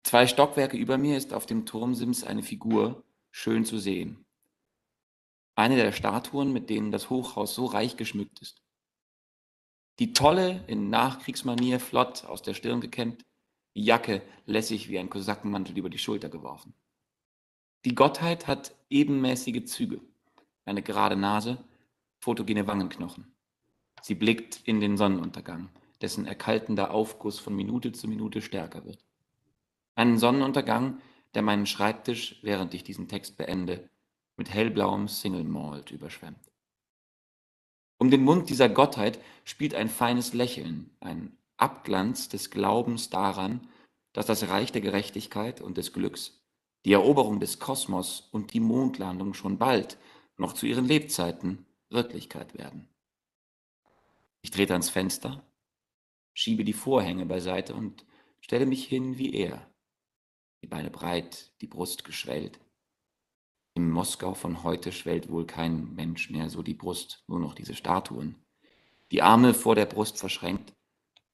2 Stockwerke über mir ist auf dem Turmsims eine Figur schön zu sehen. Eine der Statuen, mit denen das Hochhaus so reich geschmückt ist. Die Tolle in Nachkriegsmanier flott aus der Stirn gekämmt, die Jacke lässig wie ein Kosakenmantel über die Schulter geworfen. Die Gottheit hat ebenmäßige Züge, eine gerade Nase, fotogene Wangenknochen. Sie blickt in den Sonnenuntergang, dessen erkaltender Aufguss von Minute zu Minute stärker wird. Einen Sonnenuntergang, der meinen Schreibtisch, während ich diesen Text beende, mit hellblauem Single Malt überschwemmt. Um den Mund dieser Gottheit spielt ein feines Lächeln, ein Abglanz des Glaubens daran, dass das Reich der Gerechtigkeit und des Glücks, die Eroberung des Kosmos und die Mondlandung schon bald, noch zu ihren Lebzeiten, Wirklichkeit werden. Ich trete ans Fenster, schiebe die Vorhänge beiseite und stelle mich hin wie er. Die Beine breit, die Brust geschwellt. Im Moskau von heute schwellt wohl kein Mensch mehr so die Brust, nur noch diese Statuen. Die Arme vor der Brust verschränkt,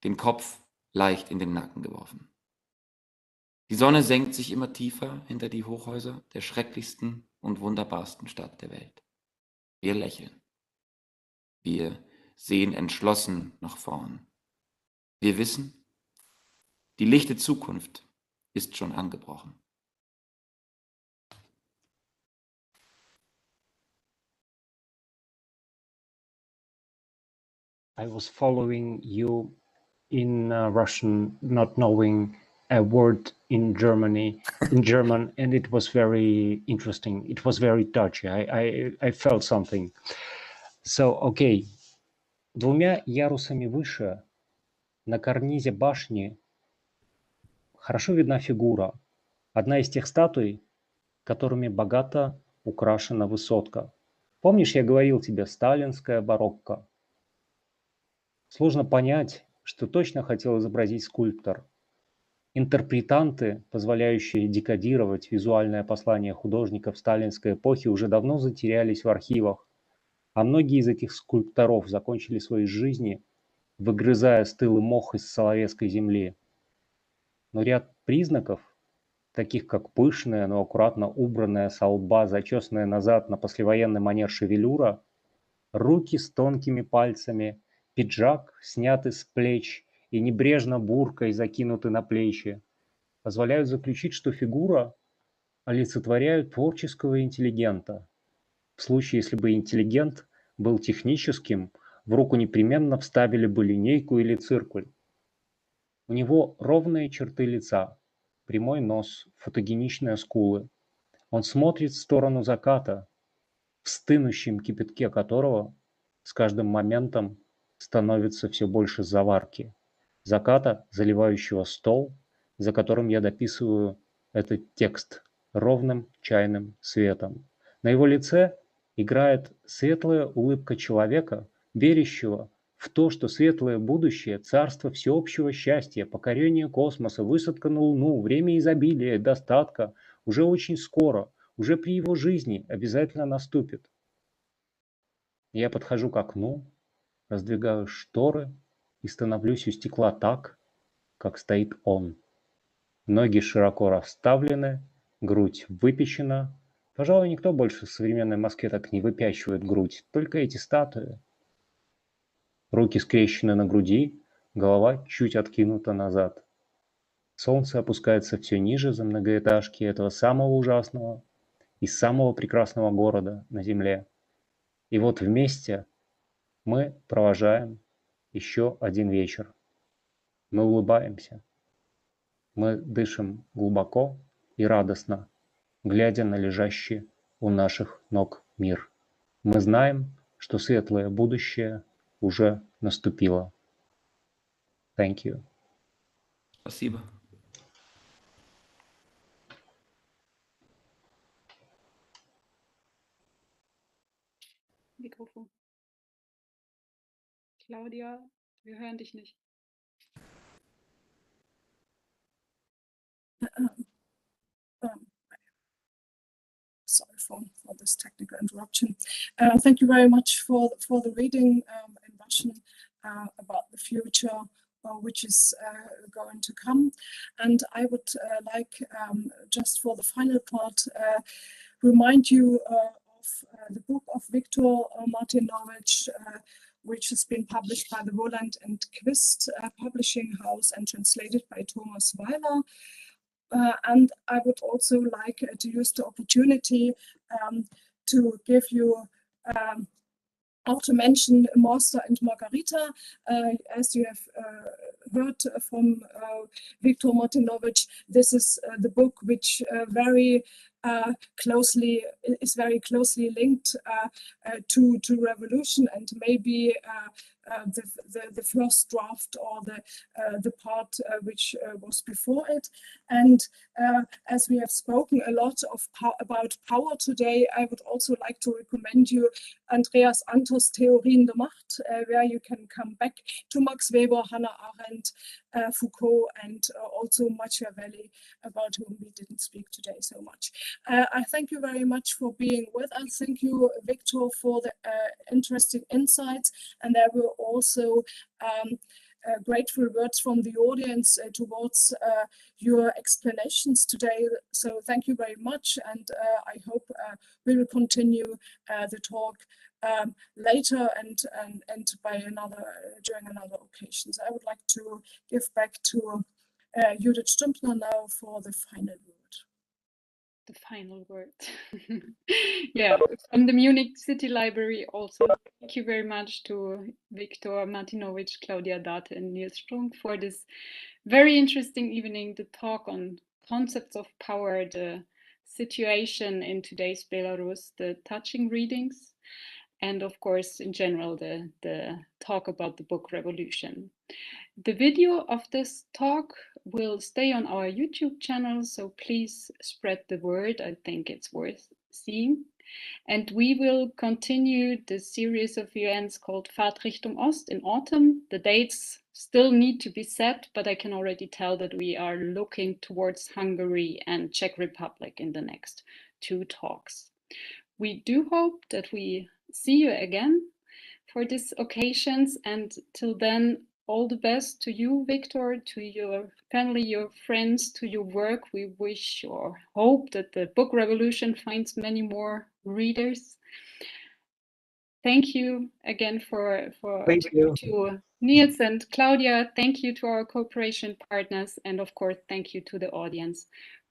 den Kopf leicht in den Nacken geworfen. Die Sonne senkt sich immer tiefer hinter die Hochhäuser der schrecklichsten und wunderbarsten Stadt der Welt. Wir lächeln. Wir sehen entschlossen nach vorn. Wir wissen, die lichte Zukunft ist schon angebrochen. I was following you in Russian, not knowing a word in German, and it was very interesting. It was very touchy. I felt something. So, okay. 2 ярусами выше, на карнизе башни, хорошо видна фигура. Одна из тех статуй, которыми богато украшена высотка. Помнишь, я говорил тебе, сталинская барокко? Сложно понять, что точно хотел изобразить скульптор. Интерпретанты, позволяющие декодировать визуальное послание художников сталинской эпохи, уже давно затерялись в архивах, а многие из этих скульпторов закончили свои жизни, выгрызая стылый мох из соловецкой земли. Но ряд признаков, таких как пышная, но аккуратно убранная со лба, зачесанная назад на послевоенный манер шевелюра, руки с тонкими пальцами, пиджак, снятый с плеч и небрежно буркой закинутый на плечи, позволяют заключить, что фигура олицетворяет творческого интеллигента. В случае, если бы интеллигент был техническим, в руку непременно вставили бы линейку или циркуль. У него ровные черты лица, прямой нос, фотогеничные скулы. Он смотрит в сторону заката, в стынущем кипятке которого с каждым моментом становится все больше заварки. Заката, заливающего стол, за которым я дописываю этот текст ровным чайным светом. На его лице играет светлая улыбка человека, верящего в то, что светлое будущее, царство всеобщего счастья, покорение космоса, высадка на Луну, время изобилия, достатка уже очень скоро, уже при его жизни обязательно наступит. Я подхожу к окну, раздвигаю шторы и становлюсь у стекла так, как стоит он. Ноги широко расставлены, грудь выпечена. Пожалуй, никто больше в современной Москве так не выпячивает грудь, только эти статуи. Руки скрещены на груди, голова чуть откинута назад. Солнце опускается все ниже за многоэтажки этого самого ужасного и самого прекрасного города на земле. И вот вместе мы провожаем еще один вечер. Мы улыбаемся. Мы дышим глубоко и радостно, глядя на лежащий у наших ног мир. Мы знаем, что светлое будущее уже наступило. Thank you. Спасибо. Mikrofon. Claudia, wir hören dich nicht. Sorry for this technical interruption. Thank you very much for the reading in Russian about the future which is going to come. And I would like, just for the final part, remind you of the book of Viktor Martinovich, which has been published by the Roland and Quist publishing house and translated by Thomas Weiler. And I would also like to use the opportunity to give you how to mention Master and Margarita. As you have heard from Viktor Martinovich, this is the book which is very closely linked to revolution, and maybe the first draft or the part which was before it. And as we have spoken a lot about power today, I would also like to recommend you Andreas Antos' Theorien der Macht, where you can come back to Max Weber, Hannah Arendt, Foucault, and also Machiavelli, about whom we didn't speak today so much. I thank you very much for being with us. Thank you, Viktor, for the interesting insights. And there were also grateful words from the audience towards your explanations today. So thank you very much. And I hope we will continue the talk later and during another occasions. I would like to give back to Judith Stümpner now for the final word. The final word. Yeah, from the Munich City Library also. Thank you very much to Viktor Martinovich, Claudia Dathe, and Nils Strunk for this very interesting evening, the talk on concepts of power, the situation in today's Belarus, the touching readings, and of course, in general, the talk about the Book Revolution. The video of this talk will stay on our YouTube channel, so please spread the word. I think it's worth seeing. And we will continue the series of events called Fahrtrichtung Ost in autumn. The dates still need to be set, but I can already tell that we are looking towards Hungary and Czech Republic in the next 2 talks. We do hope that we see you again for these occasions, and till then, all the best to you, Viktor, to your family, your friends, to your work. We wish or hope that the Book Revolution finds many more readers. Thank you again to Nils and Claudia. Thank you to our cooperation partners, and of course, thank you to the audience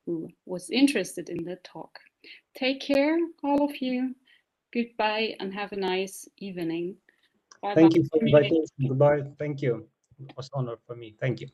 who was interested in the talk. Take care, all of you. Goodbye and have a nice evening. Bye. Thank you for the invitation. Goodbye. Thank you. It was an honor for me. Thank you.